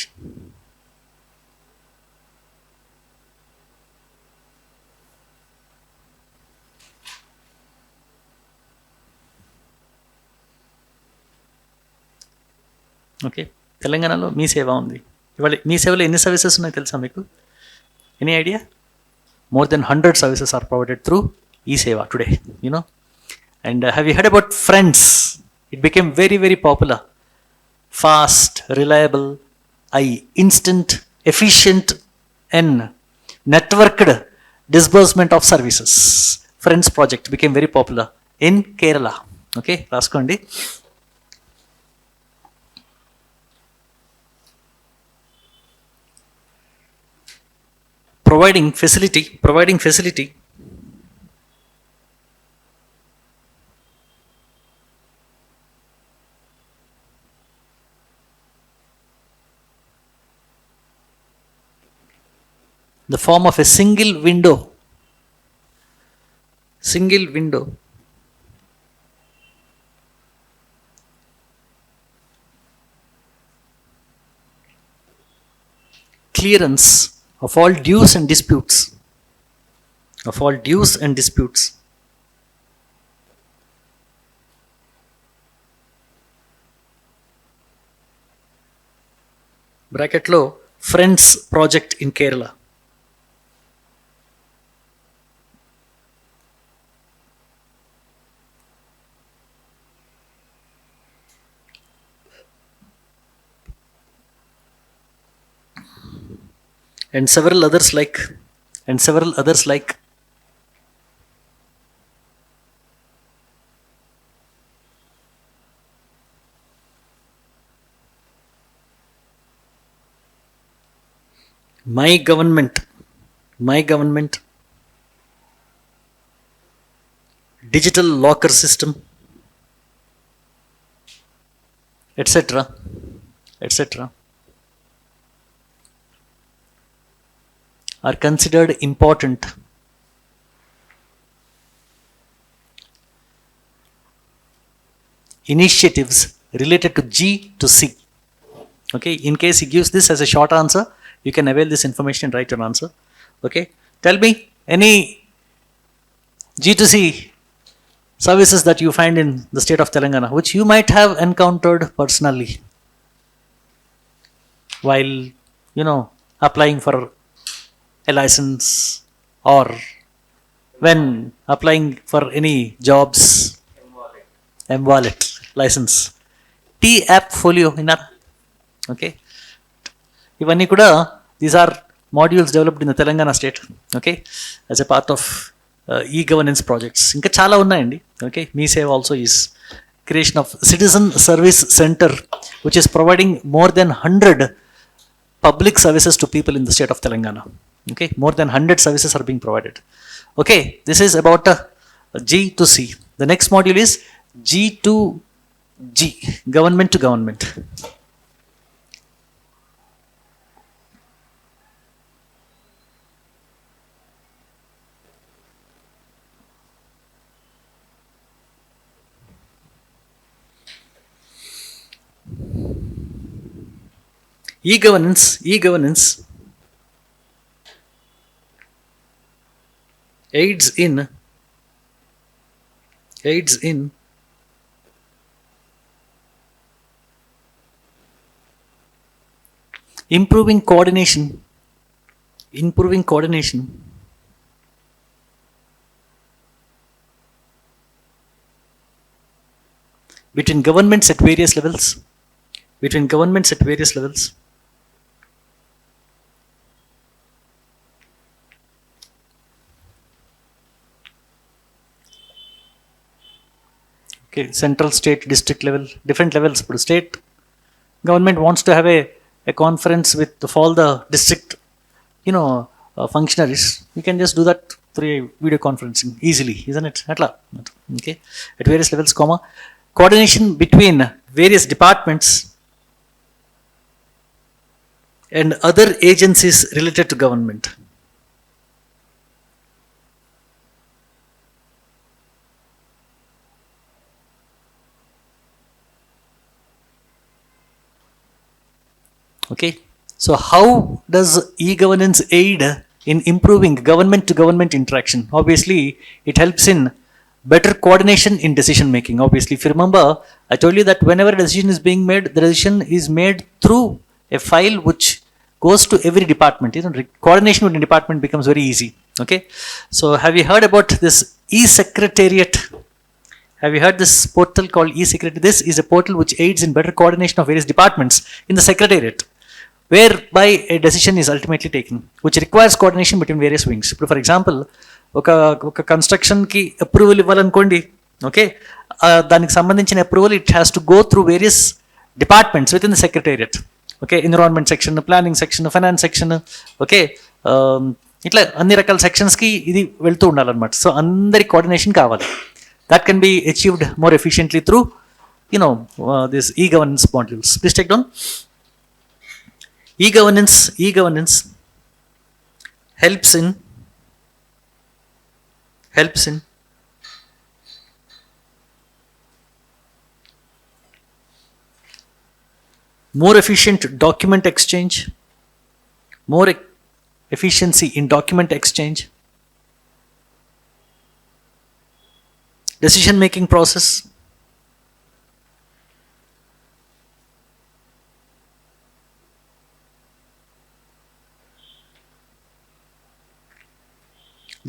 Okay, తెలంగాణలో మీ సేవ ఉంది. ఇవాళ మీ సేవలో ఎన్ని services ఉన్నాయో తెలుసా మీకు? Any idea? More than 100 services are provided through e-seva today, And have you heard about Friends? It became very, very popular. Fast, reliable, instant, efficient, and networked disbursement of services. Friends project became very popular in Kerala. Okay, raskondi. Providing facility the form of a single window clearance of all dues and disputes bracket lo Friends project in Kerala. And several others like my government, digital locker system, etc. are considered important initiatives related to G to C. Okay, in case he gives this as a short answer, you can avail this information and write your answer. Okay, tell me any G to C services that you find in the state of Telangana which you might have encountered personally while applying for a license or when applying for any jobs. M-Wallet license, T-App folio inara. Okay, ఇవన్నీ కూడా these are modules developed in the Telangana state, okay, as a part of e-governance projects. ఇంకా చాలా ఉన్నాయండి. Okay, మీ సేవ also is creation of citizen service center which is providing more than 100 public services to people in the state of Telangana. Okay, more than 100 services are being provided. Okay, this is about G to C. The next module is G to G, government to government. E-governance aids in improving coordination between governments at various levels. Okay, central, state, district level, different levels. But state government wants to have a conference with all the district, functionaries. You can just do that through a video conferencing easily, isn't it? Okay, at various levels, coordination between various departments and other agencies related to government. Okay, so how does e-governance aid in improving government to government interaction? Obviously, it helps in better coordination in decision making. Obviously, if you remember, I told you that whenever a decision is being made, the decision is made through a file which goes to every department. Coordination with the department becomes very easy. Okay, so have you heard about this E-Secretariat. Have you heard this portal called E-Secretariat? This is a portal which aids in better coordination of various departments in the Secretariat, whereby a decision is ultimately taken, which requires coordination between various wings. ఇప్పుడు for example ఒక కన్స్ట్రక్షన్కి approval ఇవ్వాలనుకోండి, okay, దానికి సంబంధించిన approval it has to go through various departments with in the secretariat. Okay, environment section, planning section, finance section, okay, ఇట్లా అన్ని రకాల సెక్షన్స్కి ఇది వెళ్తూ ఉండాలన్నమాట. సో అందరి కోఆర్డినేషన్ కావాలి. That can be achieved more efficiently through this e-governance modules. Please take down. E-governance helps in more efficient document exchange, more efficiency in document exchange, decision making process,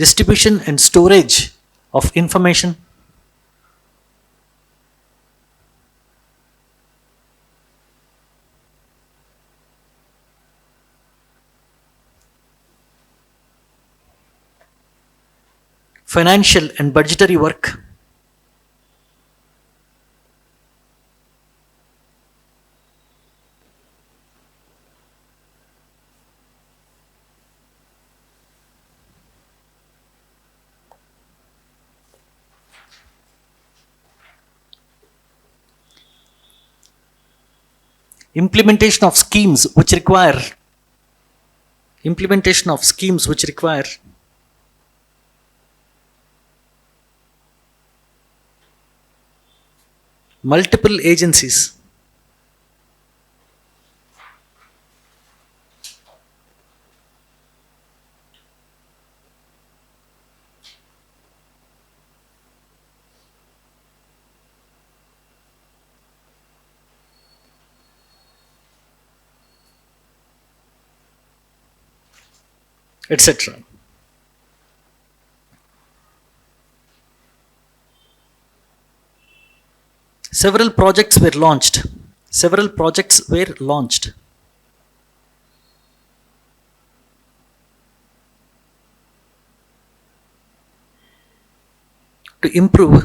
distribution and storage of information, financial and budgetary work, implementation of schemes which require multiple agencies, etc. Several projects were launched to improve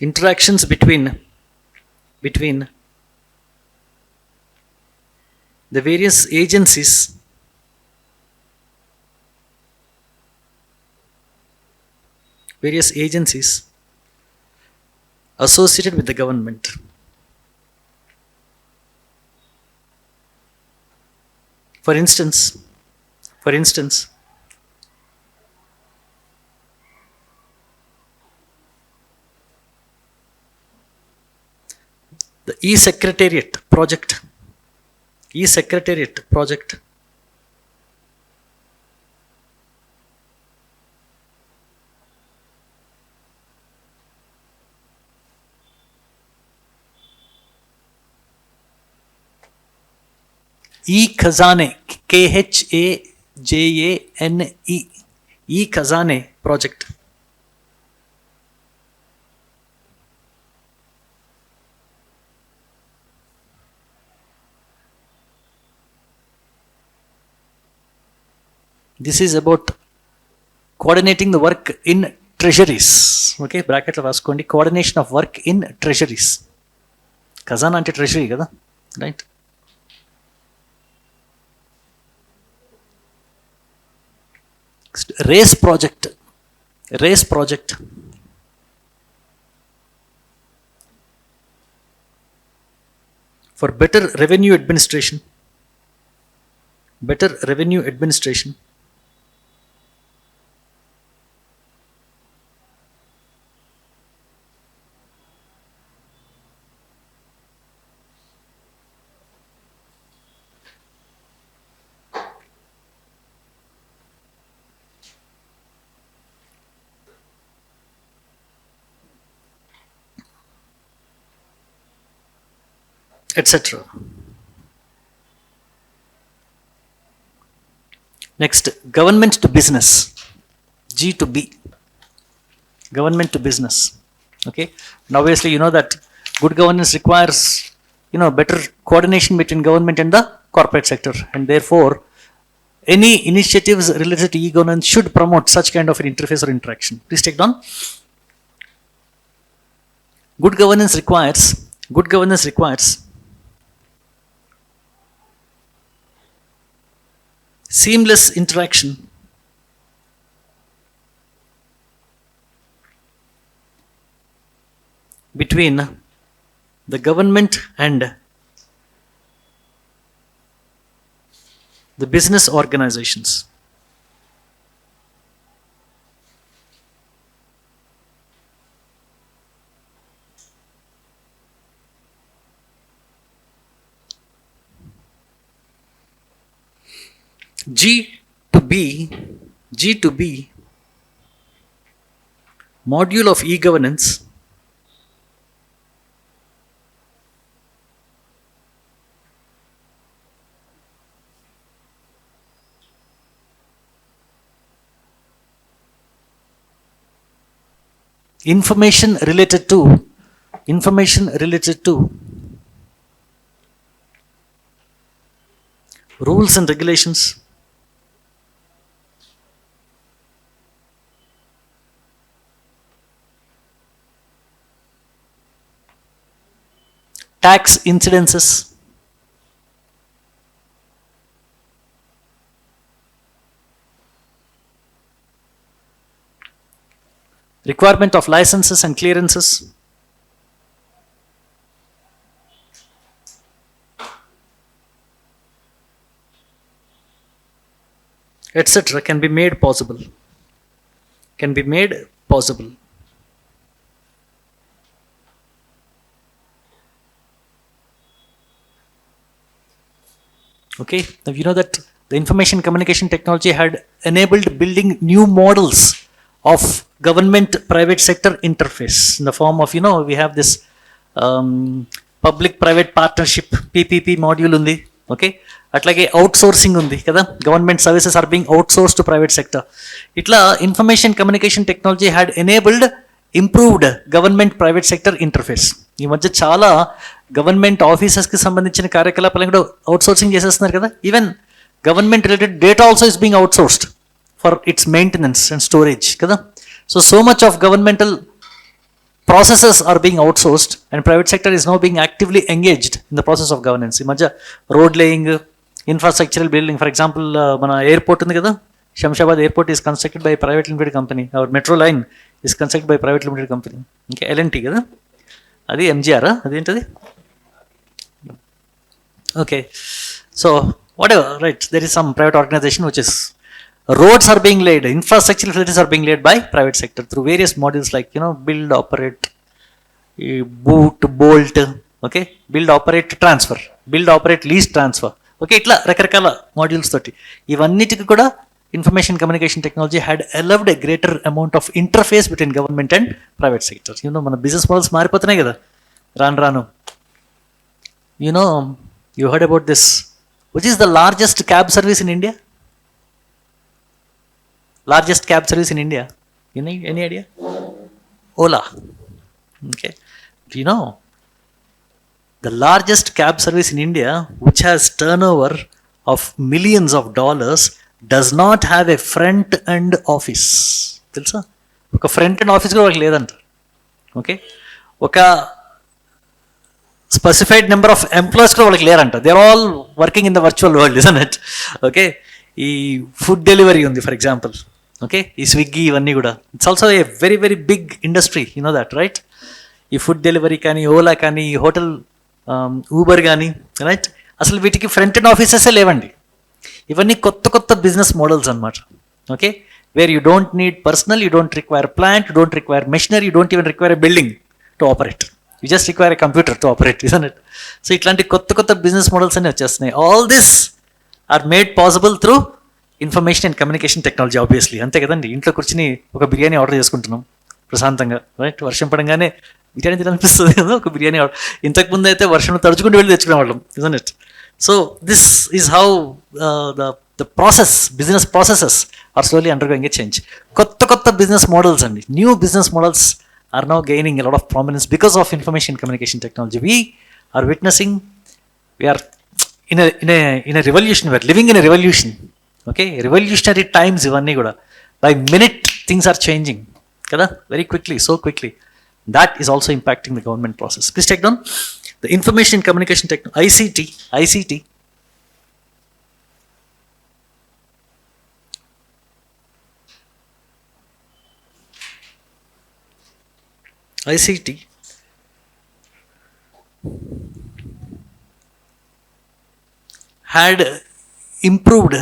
interactions between the various agencies associated with the government. For instance, the E-Secretariat project. E-Khazane, Khajane, E-Khazane project. This is about coordinating the work in treasuries. Okay, bracket lo vaskondi, coordination of work in treasuries. Khazana ante treasury kada, right? Race project for better revenue administration, etc. Next, government to business, G to B, government to business. Okay, and obviously you know that good governance requires, better coordination between government and the corporate sector, and therefore any initiatives related to e-governance should promote such kind of an interface or interaction. Please take down. Good governance requires seamless interaction between the government and the business organizations. G to B module of e-governance information related to rules and regulations, tax incidences, requirement of licenses and clearances, etc. can be made possible. Okay, now you know that the information communication technology had enabled building new models of government private sector interface in the form of, we have this public private partnership PPP module undi. Okay, అట్లాగే outsourcing ఉంది కదా, government services are being outsource to private sector. ఇట్లా information communication technology had enabled improved government private sector interface. ఈ మధ్య చాలా government ఆఫీసెస్కి సంబంధించిన కార్యకలాపాలను కూడా అవుట్సోర్సింగ్ చేసేస్తున్నారు కదా. Even government related data also is being outsourced for its maintenance and storage కదా. So much of governmental processes are being outsourced and private sector is now being actively engaged in the process of governance. ఈ మధ్య road laying, infrastructural building, for example మన airport ఉంది కదా, Shamshabad airport is constructed by private limited company, our metro line is constructed by private limited company. ఇంకా L and T కదా, అది MGR, అదేంటది? Okay, so whatever, right, there is some private organisation which is roads are being laid, infrastructure facilities are being laid by private sector through various modules like, build, operate, boot, bolt, okay, build, operate, transfer, build, operate, lease, transfer, okay, itla రకరకాల modules తోటి ఇవన్నిటికి కూడా information communication technology had allowed a greater amount of interface between government and private sector. మన business models మారిపోతున్నాయి కదా రాను. You heard about this, which is the largest cab service in India? Largest cab service in India, any idea? Ola. Okay, do you know the largest cab service in India, which has turnover of millions of dollars, does not have a front end office? తెలుసా? ఒక front end office కూడా వాళ్ళకి లేదంట. Okay, ఒక specified number of employees కూడా వాళ్ళకి లేరంట. They are all working in the virtual world, isn't it? Okay, ఈ ఫుడ్ డెలివరీ ఉంది ఫర్ ఎగ్జాంపుల్, ఓకే, ఈ స్విగ్గీ ఇవన్నీ కూడా it's also a very very big industry, that right? ఈ ఫుడ్ డెలివరీ కానీ, ఓలా కానీ, ఈ హోటల్ ఊబర్ కానీ, రైట్, అసలు వీటికి ఫ్రంట్ ఎండ్ ఆఫీసెసే లేవండి. ఇవన్నీ కొత్త కొత్త బిజినెస్ మోడల్స్ అనమాట. Okay, where you don't need personnel, you don't require plant, you don't require machinery, you don't even require a building to operate, you just require a computer to operate, isn't it? So ఇట్లాంటి కొత్త కొత్త business models అన్నీ వచ్చేస్తున్నాయి. All this are made possible through information and communication technology, obviously. అంతే కదండి, ఇంట్లో కూర్చుని ఒక బిర్యానీ ఆర్డర్ చేసుకుంటున్నాం ప్రశాంతంగా, రైట్? వర్షం పడంగానే బిర్యానీ తినాలనిపిస్తుంది కదా, ఒక బిర్యానీ ఆర్డర్. ఇంతకుముందు అయితే వర్షంలో తడుచుకుంటూ వెళ్ళి తెచ్చుకునే వాళ్ళం, isn't it? So this is how the The process, business processes are slowly undergoing a change. Kotta business models and new business models are now gaining a lot of prominence because of information communication technology. We are witnessing, we are in a revolution. We are living in a revolution. Okay, revolutionary times. By minute, things are changing. Very quickly, so quickly. That is also impacting the government process. Please take down the information communication technology, ICT. ICT had improved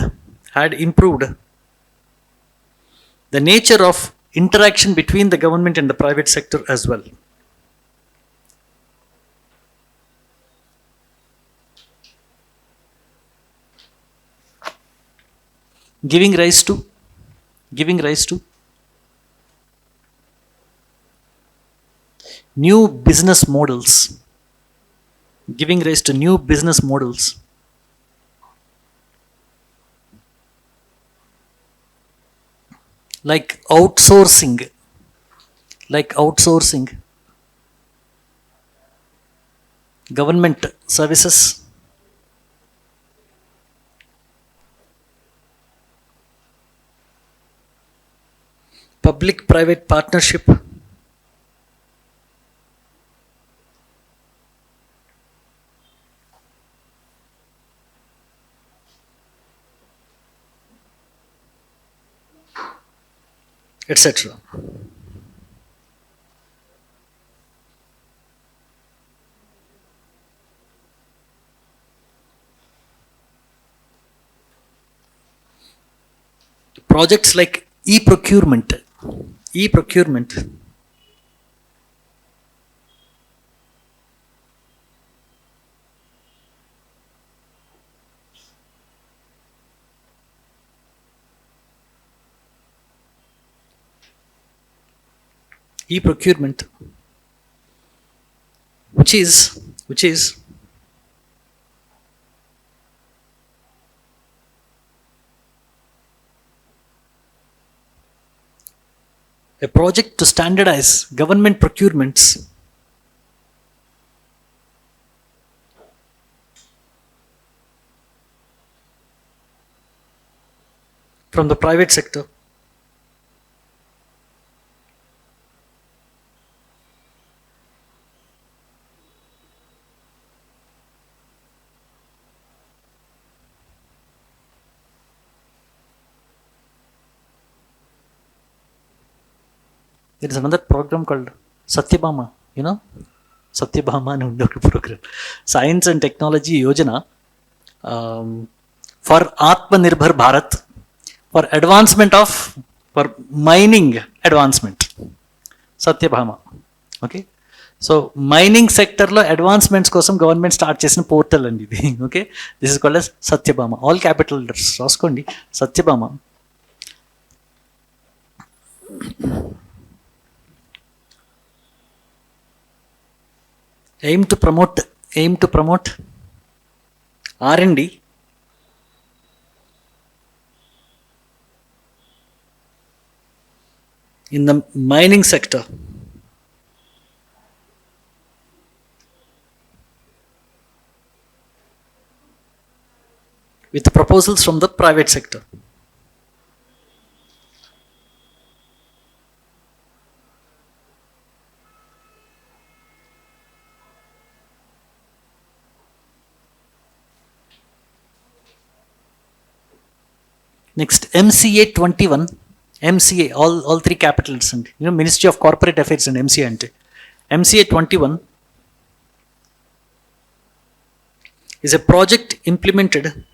the nature of interaction between the government and the private sector as well. Giving rise to new business models. Giving rise to new business models. Like outsourcing. Government services. Public-private partnership. Etc. Projects like e-procurement. E-procurement, which is a project to standardize government procurements from the private sector. There is another program called Satyabama, Satyabama and program. Science and Technology Yojana for Atmanirbhar Bharat, for mining advancement. Satyabama. Okay. So mining sector lo advancements kosam government start chesina portal andi idi. Okay. This is called as Satyabama. All capital letters. Raskondi. Satyabama. Aim to promote R&D in the mining sector. With proposals from the private sector. Next, MCA 21. MCA, all three capitals, and Ministry of Corporate Affairs and MCA ante. MCA 21 is a project implemented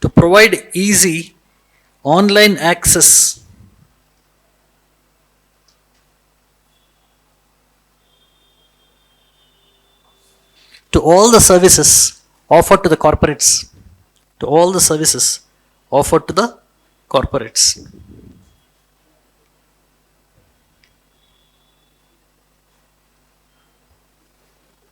to provide easy online access to all the services offered to the corporates.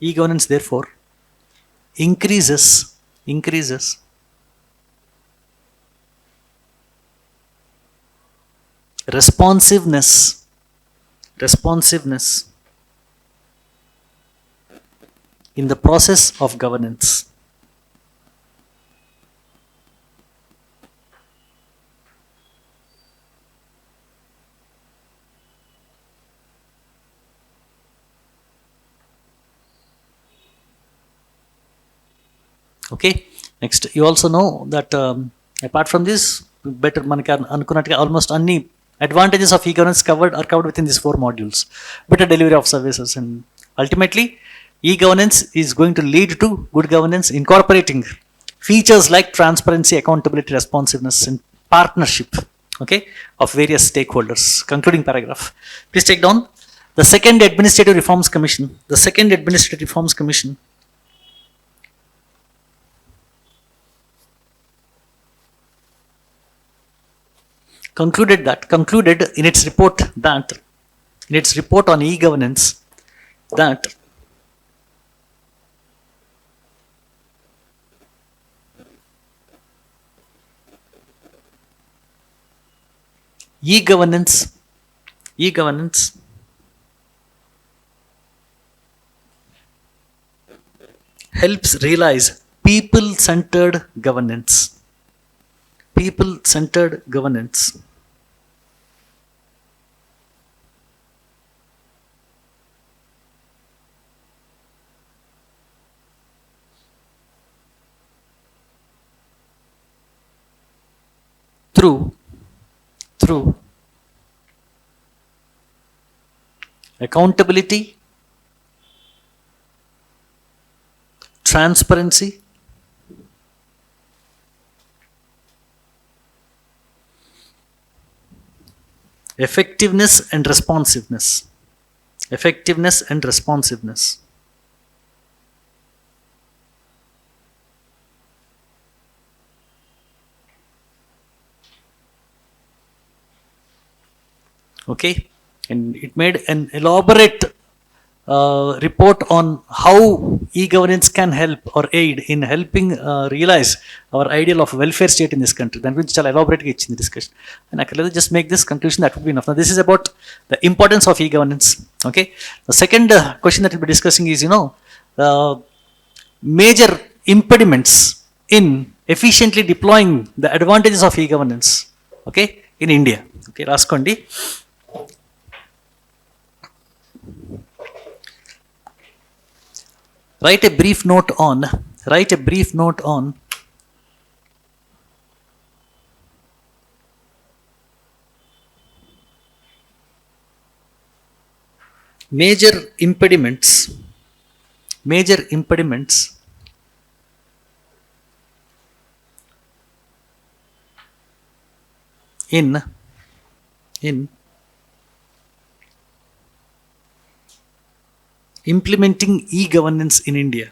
E-governance therefore increases responsiveness in the process of governance. Okay. Next, you also know that apart from this, better మనకి అనుకున్నట్టుగా almost అన్ని advantages of e-governance are covered within these 4 modules. Better delivery of services, and ultimately e-governance is going to lead to good governance, incorporating features like transparency, accountability, responsiveness, and partnership, okay, of various stakeholders. Concluding paragraph. Please take down the second Administrative Reforms Commission. The second Administrative Reforms Commission concluded in its report on e-governance that e-governance helps realize people-centered governance. Through accountability, transparency, effectiveness and responsiveness. Okay, and it made an elaborate report on how e-governance can help or aid in helping realize our ideal of welfare state in this country. Then which shall elaborate in the discussion. And I can just make this conclusion, that would be enough. Now this is about the importance of e-governance. Okay, the second question that we'll be discussing is, major impediments in efficiently deploying the advantages of e-governance, okay, in India. Okay, Raskondi. Write a brief note on major impediments in implementing e-governance in India.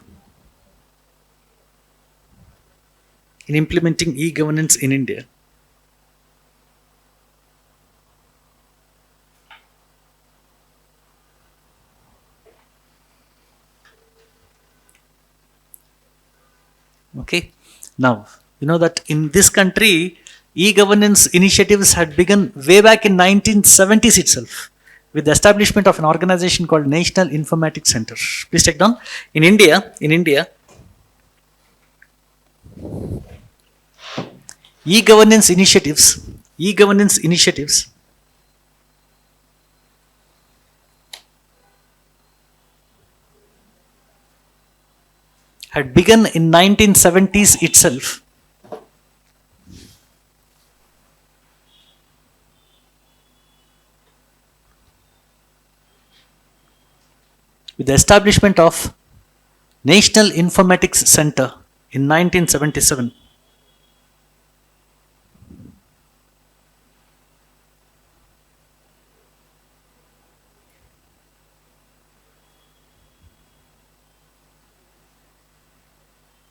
Okay, now you know that in this country e-governance initiatives had begun way back in 1970s itself, with the establishment of an organization called National Informatics Center. Please take down. In India, e-governance initiatives had begun in 1970s itself, with the establishment of National Informatics Center in 1977.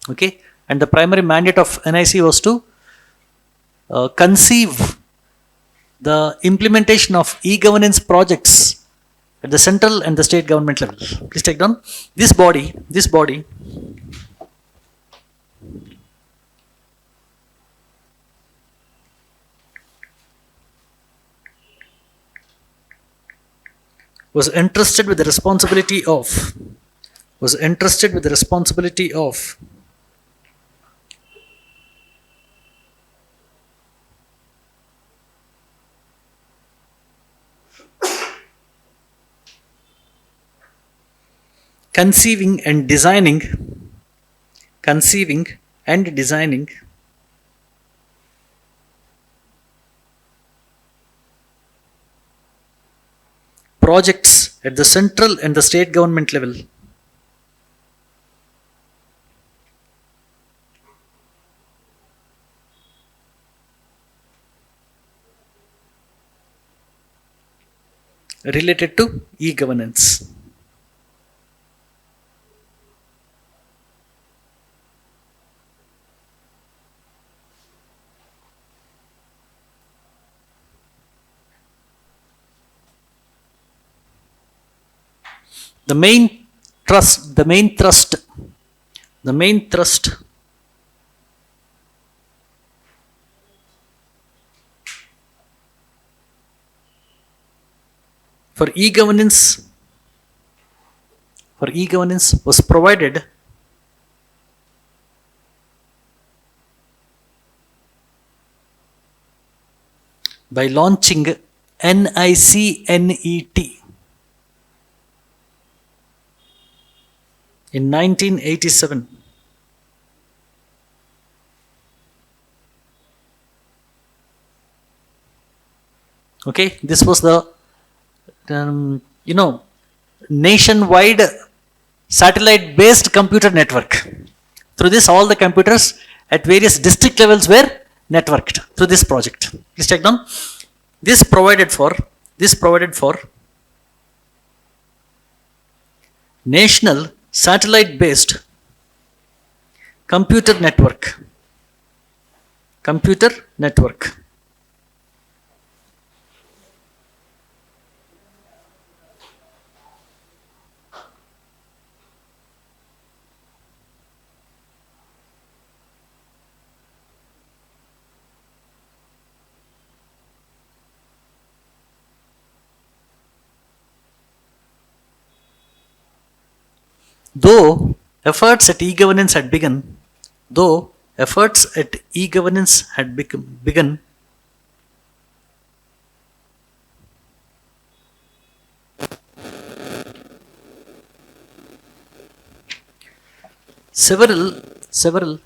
Okay, and the primary mandate of NIC was to conceive the implementation of e-governance projects at the central and the state government level. Please take down. This body was entrusted with the responsibility of conceiving and designing projects at the central and the state government level related to e-governance. The main thrust for e-governance was provided by launching NICNET in 1987. Okay, this was the nationwide satellite based computer network. Through this, all the computers at various district levels were networked through this project. Please check down. This provided for national satellite based computer network. Though efforts at e-governance had begun, several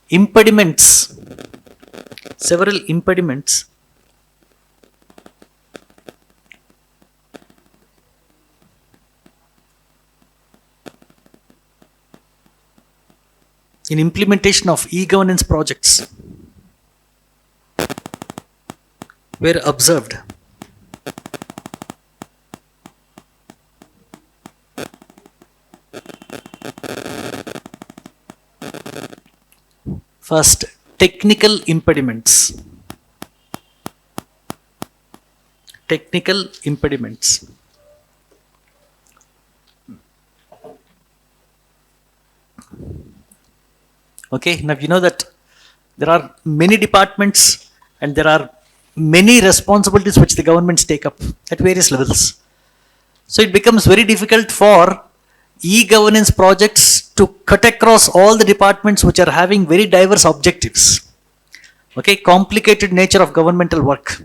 impediments in implementation of e-governance projects were observed. First, technical impediments. Okay, now you know that there are many departments and there are many responsibilities which the governments take up at various levels. So it becomes very difficult for e-governance projects to cut across all the departments which are having very diverse objectives. Okay, complicated nature of governmental work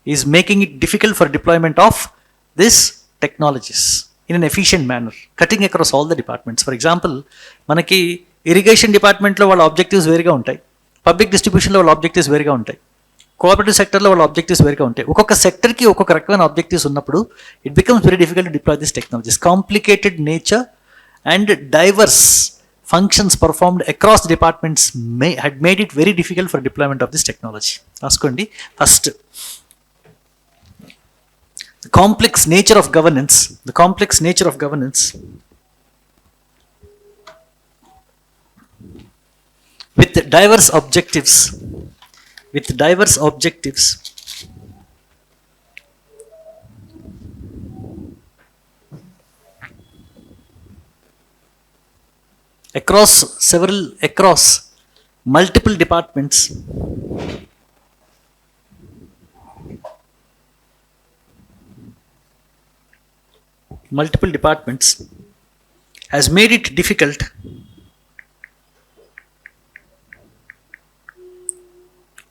is making it difficult for deployment of these technologies in an efficient manner, cutting across all the departments. For example, manaki irrigation డిపార్ట్మెంట్లో వాళ్ళ objectives వేరుగా ఉంటాయి, public డిస్ట్రిబ్యూషన్లో వాళ్ళ objectives వేరుగా ఉంటాయి, cooperative సెక్టర్లో వాళ్ళ objectives వేరుగా ఉంటాయి. ఒక్కొక్క సెక్టర్కి ఒక్కొక్క రకమైన ఆబ్జెక్టివ్స్ ఉన్నప్పుడు it becomes very difficult to deploy this technologies. Complicated nature and diverse functions performed across departments had made it very difficult for deployment of this technology. రాసుకోండి. First, the complex nature of governance with diverse objectives across multiple departments, has made it difficult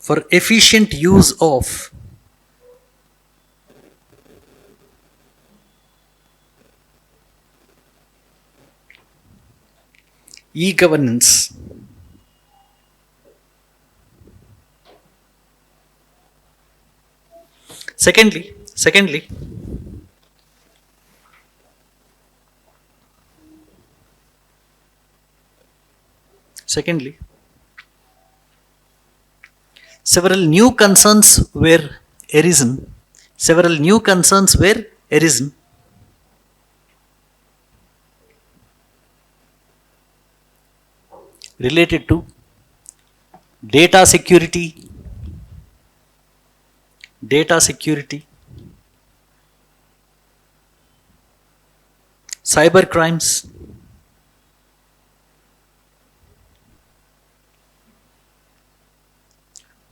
for efficient use of e-governance. Secondly, several new concerns were arisen. Related to data security, cyber crimes,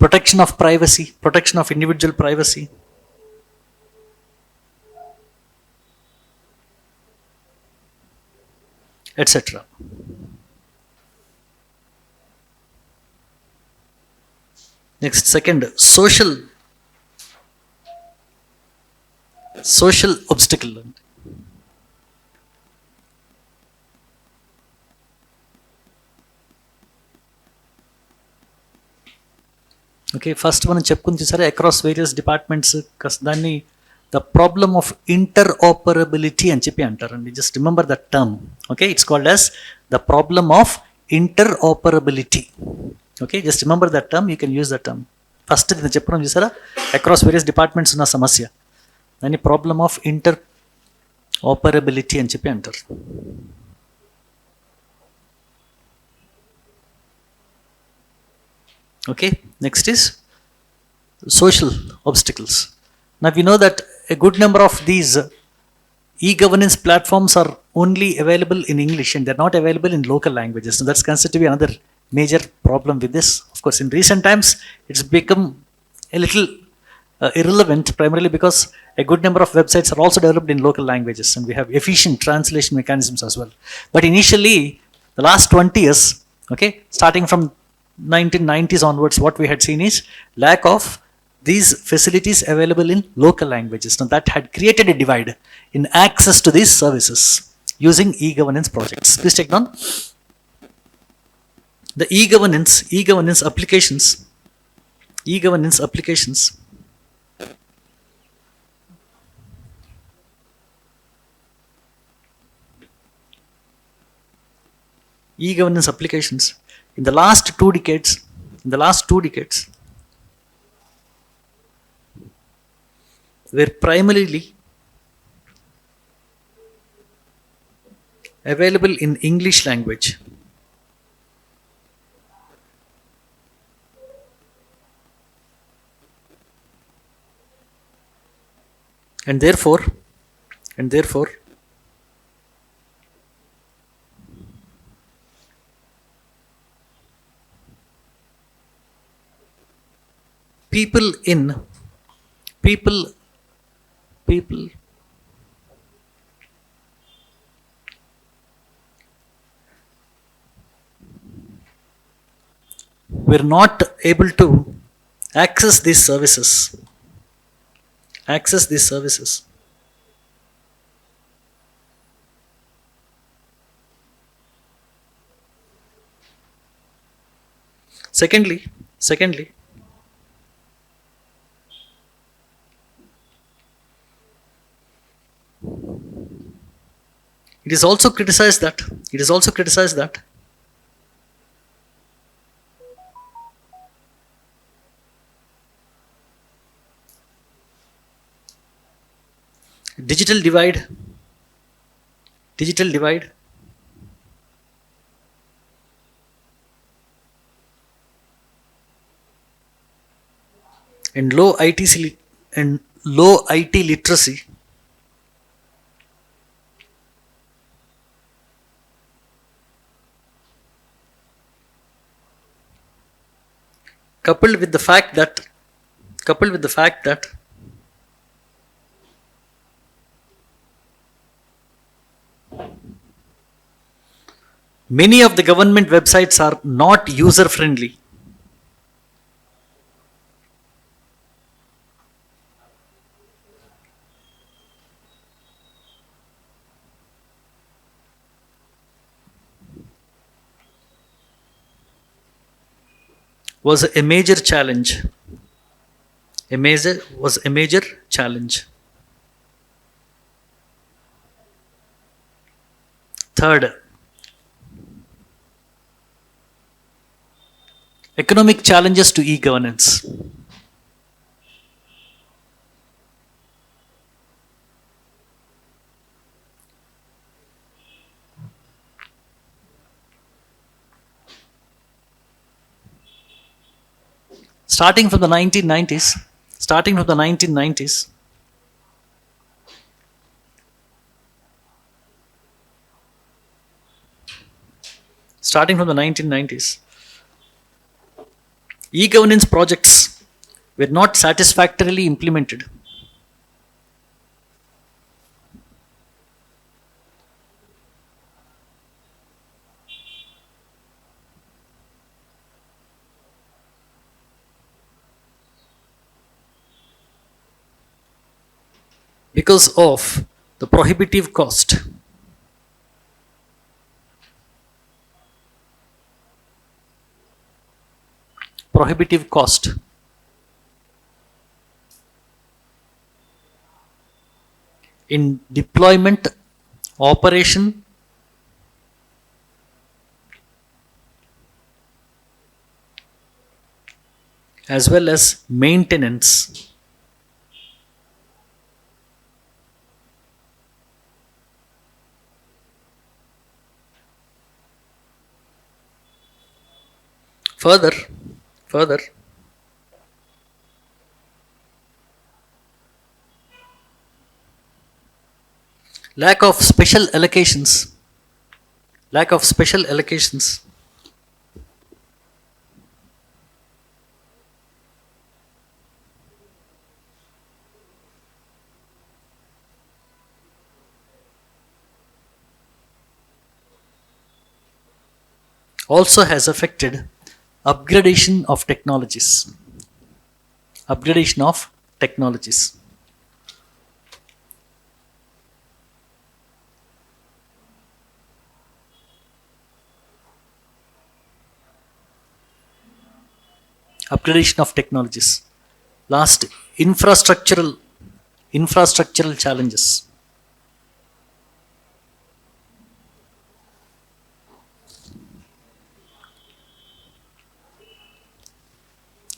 protection of privacy, protection of individual privacy, etc. Next, second, social obstacle. Okay, first మనం చెప్పుకుని చూసారా across various departments, దాన్ని the problem of inter operability అని చెప్పి అంటారండి. Just remember that term. Okay, it's called as the problem of inter operability. Okay, just remember that term, you can use that term. First నేను చెప్పడం చూసారా across various departments ఉన్న సమస్య, దాన్ని problem of inter operability అని చెప్పి అంటారు. Okay, next is social obstacles. Now we know that a good number of these e-governance platforms are only available in English and they're not available in local languages. So that's considered to be another major problem with this. Of course, in recent times, it's become a little irrelevant, primarily because a good number of websites are also developed in local languages and we have efficient translation mechanisms as well. But initially, the last 20 years, okay, starting from 1990s onwards, what we had seen is lack of these facilities available in local languages. Now that had created a divide in access to these services using e-governance projects. Please take down the e-governance applications. E-governance applications in the last two decades, were primarily available in English language. And therefore people were not able to access these services. Secondly, it is also criticized that digital divide and low IT literacy coupled with the fact that coupled with the fact that many of the government websites are not user friendly, was a major challenge. A major challenge. Third, economic challenges to e-governance. Starting from the 1990s, starting from the 1990s, starting from the 1990s, e-governance projects were not satisfactorily implemented. Because of the prohibitive cost. Prohibitive cost. In deployment, operation, as well as maintenance. Further, lack of special allocations, lack of special allocations also has affected upgradation of technologies. Upgradation of technologies. Upgradation of technologies. Last, infrastructural challenges.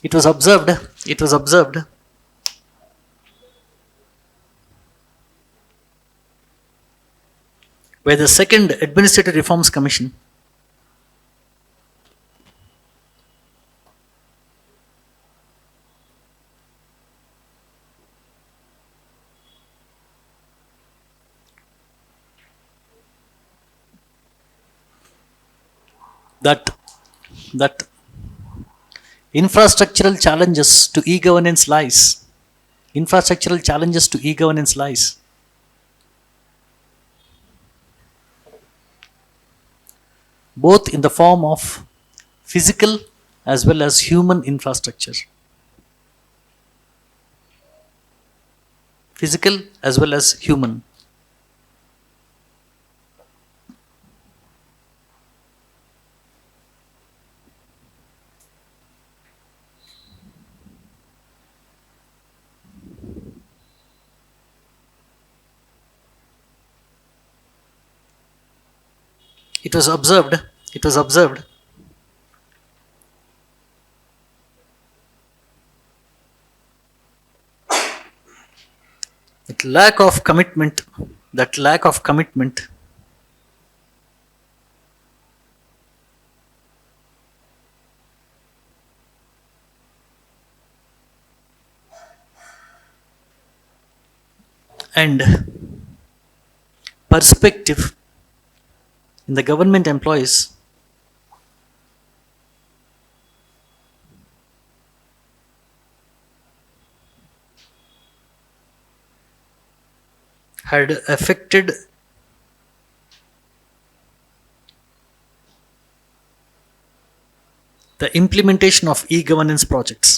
It was observed by the Second Administrative Reforms Commission that infrastructural challenges to e-governance lies. Infrastructural challenges to e-governance lies. Both in the form of physical as well as human infrastructure. Physical as well as human. It was observed that lack of commitment and perspective in the government employees had affected the implementation of e-governance projects.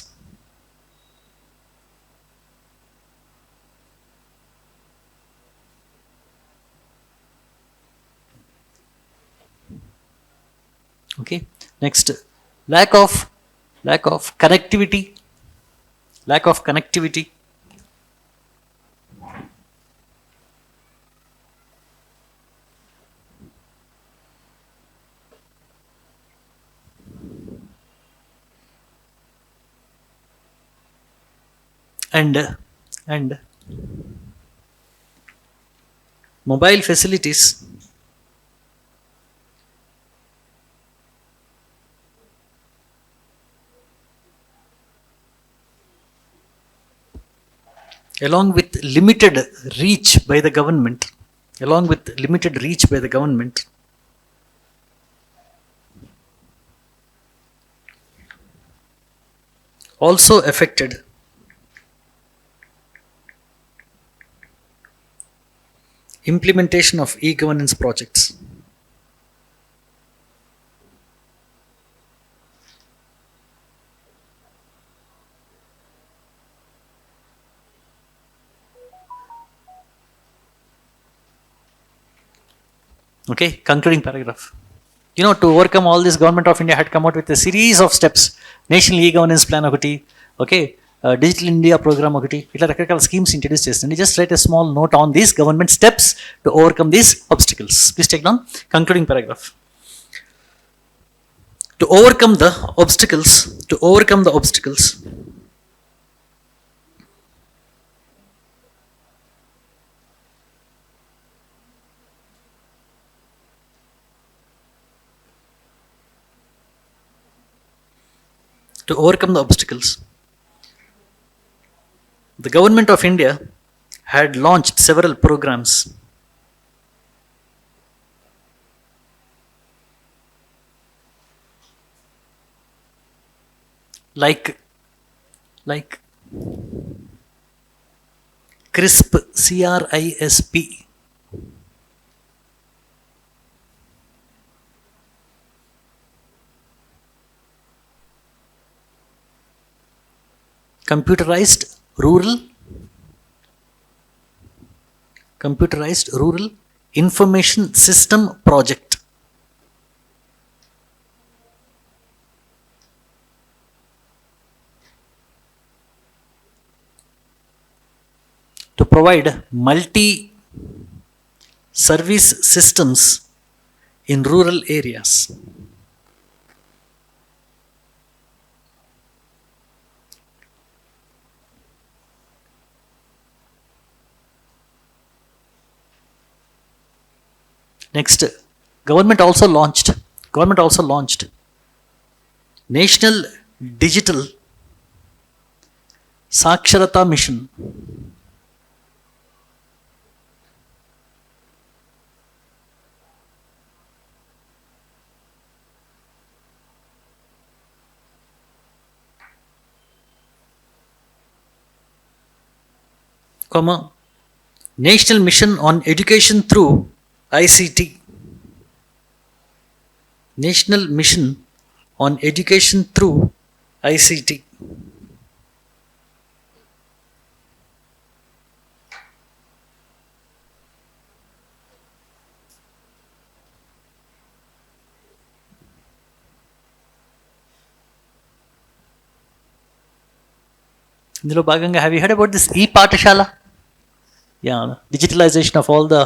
Okay. Next, lack of lack of connectivity, lack of connectivity, and mobile facilities along with limited reach by the government, along with limited reach by the government, also affected implementation of e-governance projects. Okay, concluding paragraph. To overcome all this, Government of India had come out with a series of steps. National e-governance plan ఒకటి, okay, Digital India program ఒకటి, ఇట్లా రకరకాల schemes introduce చేస్తుంది. Just write a small note on these government steps to overcome these obstacles. Please take down concluding paragraph. To overcome the obstacles, to overcome the obstacles, to overcome the obstacles, the Government of India had launched several programs like CRISP, CRISP, computerized rural information system project, to provide multi service systems in rural areas. Next, government also launched National Digital Saksharata Mission, National Mission on Education through ICT, National Mission on Education through ICT. ఇందులో భాగంగా have you heard about this e-Pathshala? Yeah, digitalization of all the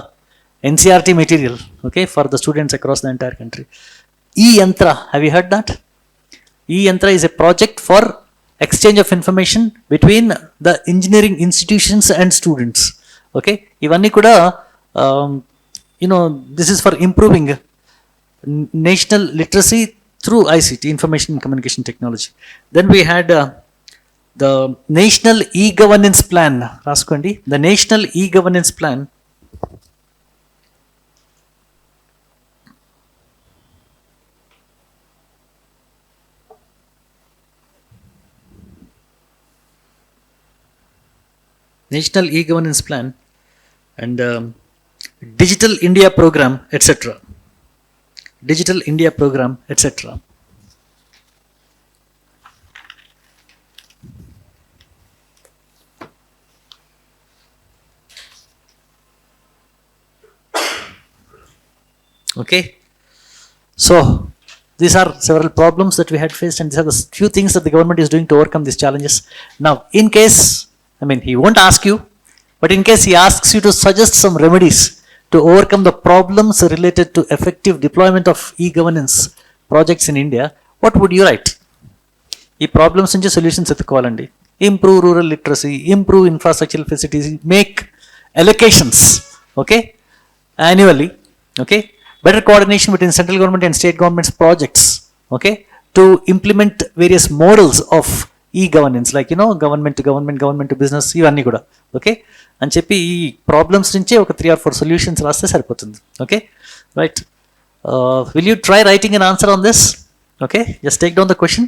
NCRT material, okay, for the students across the entire country. E-Yantra, have you heard that? E-Yantra is a project for exchange of information between the engineering institutions and students. Okay, ఇవన్నీ కూడా this is for improving national literacy through ICT, information and communication technology. Then we had the National E-Governance Plan. రాసుకోండి, the National E-Governance Plan National E-Governance Plan and Digital India program, etc. Digital India program, etc. Okay, so these are several problems that we had faced, and these are the few things that the government is doing to overcome these challenges. Now, in case, I mean, he won't ask you, but in case he asks you to suggest some remedies to overcome the problems related to effective deployment of e-governance projects in India, what would you write? ఈ problems నుంచి solutions ఎత్తుకోవాలండి. Improve rural literacy, improve infrastructural facilities, make allocations, okay, annually, okay, better coordination between central government and state government's projects, okay, to implement various models of e-governance, like government to government, government to business, ఇవన్నీ కూడా, okay అని చెప్పి ఈ problems నుంచే ఒక 3 or 4 solutions రాస్తే సరిపోతుంది. Okay, right. Will you try writing an answer on this? Okay, just take down the question.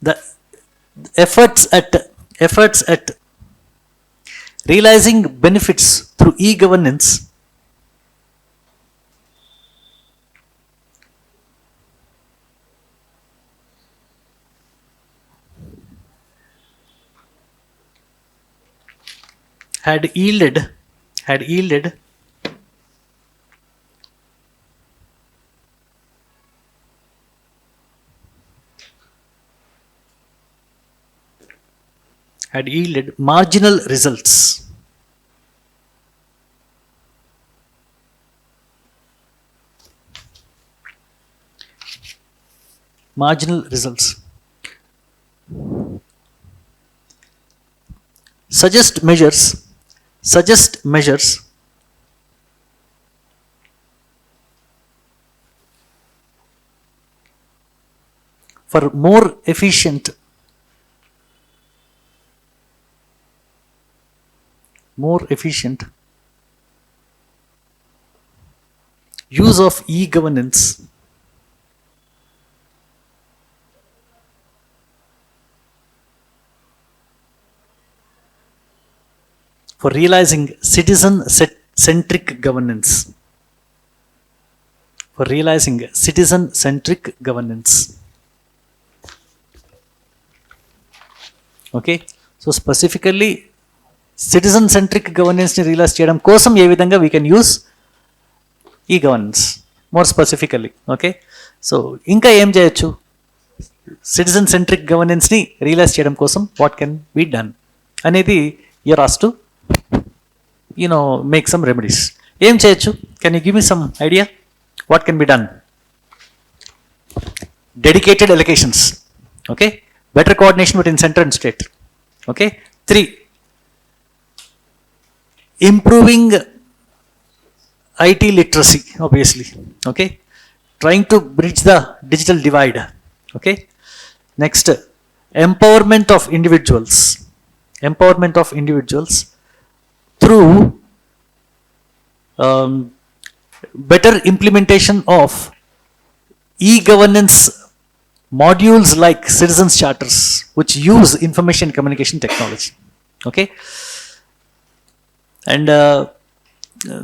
The efforts at realizing benefits through e-governance had yielded marginal results. Marginal results. Suggest measures for more efficient use of e-governance for realizing citizen-centric governance. Okay, so specifically citizen-centric governance ni realize cheyadam kosam ఏ విధంగా we can use e-governance more specifically. Okay, so ఇంకా ఏం చేయొచ్చు citizen-centric governance ni realize చేయడం కోసం what can be done అనేది you're asked to make some remedies. ఏం చేయొచ్చు? Can you give me some idea what can be done? Dedicated allocations, okay, better coordination between center and state, okay. 3, improving IT literacy, obviously, okay, trying to bridge the digital divide, okay. Next, empowerment of individuals through better implementation of e-governance modules like citizens charters which use information communication technology, okay. And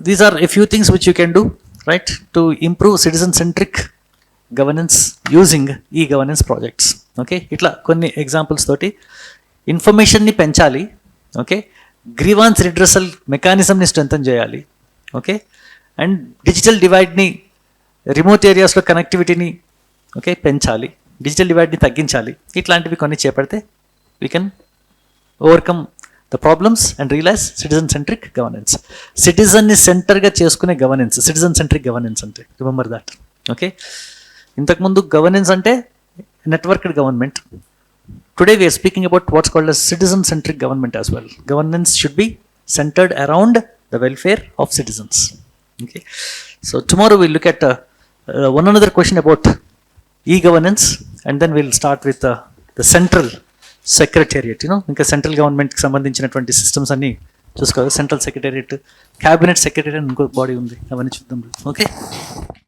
these are a few things which you can do, right, to improve citizen-centric governance using e-governance projects, okay. ఇట్లా కొన్ని examples తోటి ఇన్ఫర్మేషన్ని పెంచాలి, okay, grievance redressal మెకానిజంని strengthen చేయాలి, okay, and digital డివైడ్ని, remote ఏరియాస్లో కనెక్టివిటీని, okay, పెంచాలి, digital డివైడ్ని తగ్గించాలి. ఇట్లాంటివి కొన్ని చేపడితే we can overcome the problems and realise citizen centric governance. సిటిజన్ని సెంటర్గా చేసుకునే గవర్నెన్స్ సిటిజన్-సెంట్రిక్ గవర్నెన్స్ అంటే, రిమెంబర్ దాట్, ఓకే. ఇంతకుముందు గవర్నెన్స్ అంటే networked government. Today we are speaking about what's called as citizen-centric government as well. Governance should be centered around the welfare of citizens. Okay. So tomorrow we'll look at one another question about e-governance, and then we'll start with the central secretariat. ఇంకా central గవర్నమెంట్కి సంబంధించినటువంటి systems అన్ని చూసుకోవాలి. Central secretariat, cabinet secretary అని ఇంకో body ఉంది, అవన్నీ చూద్దాం. ఓకే.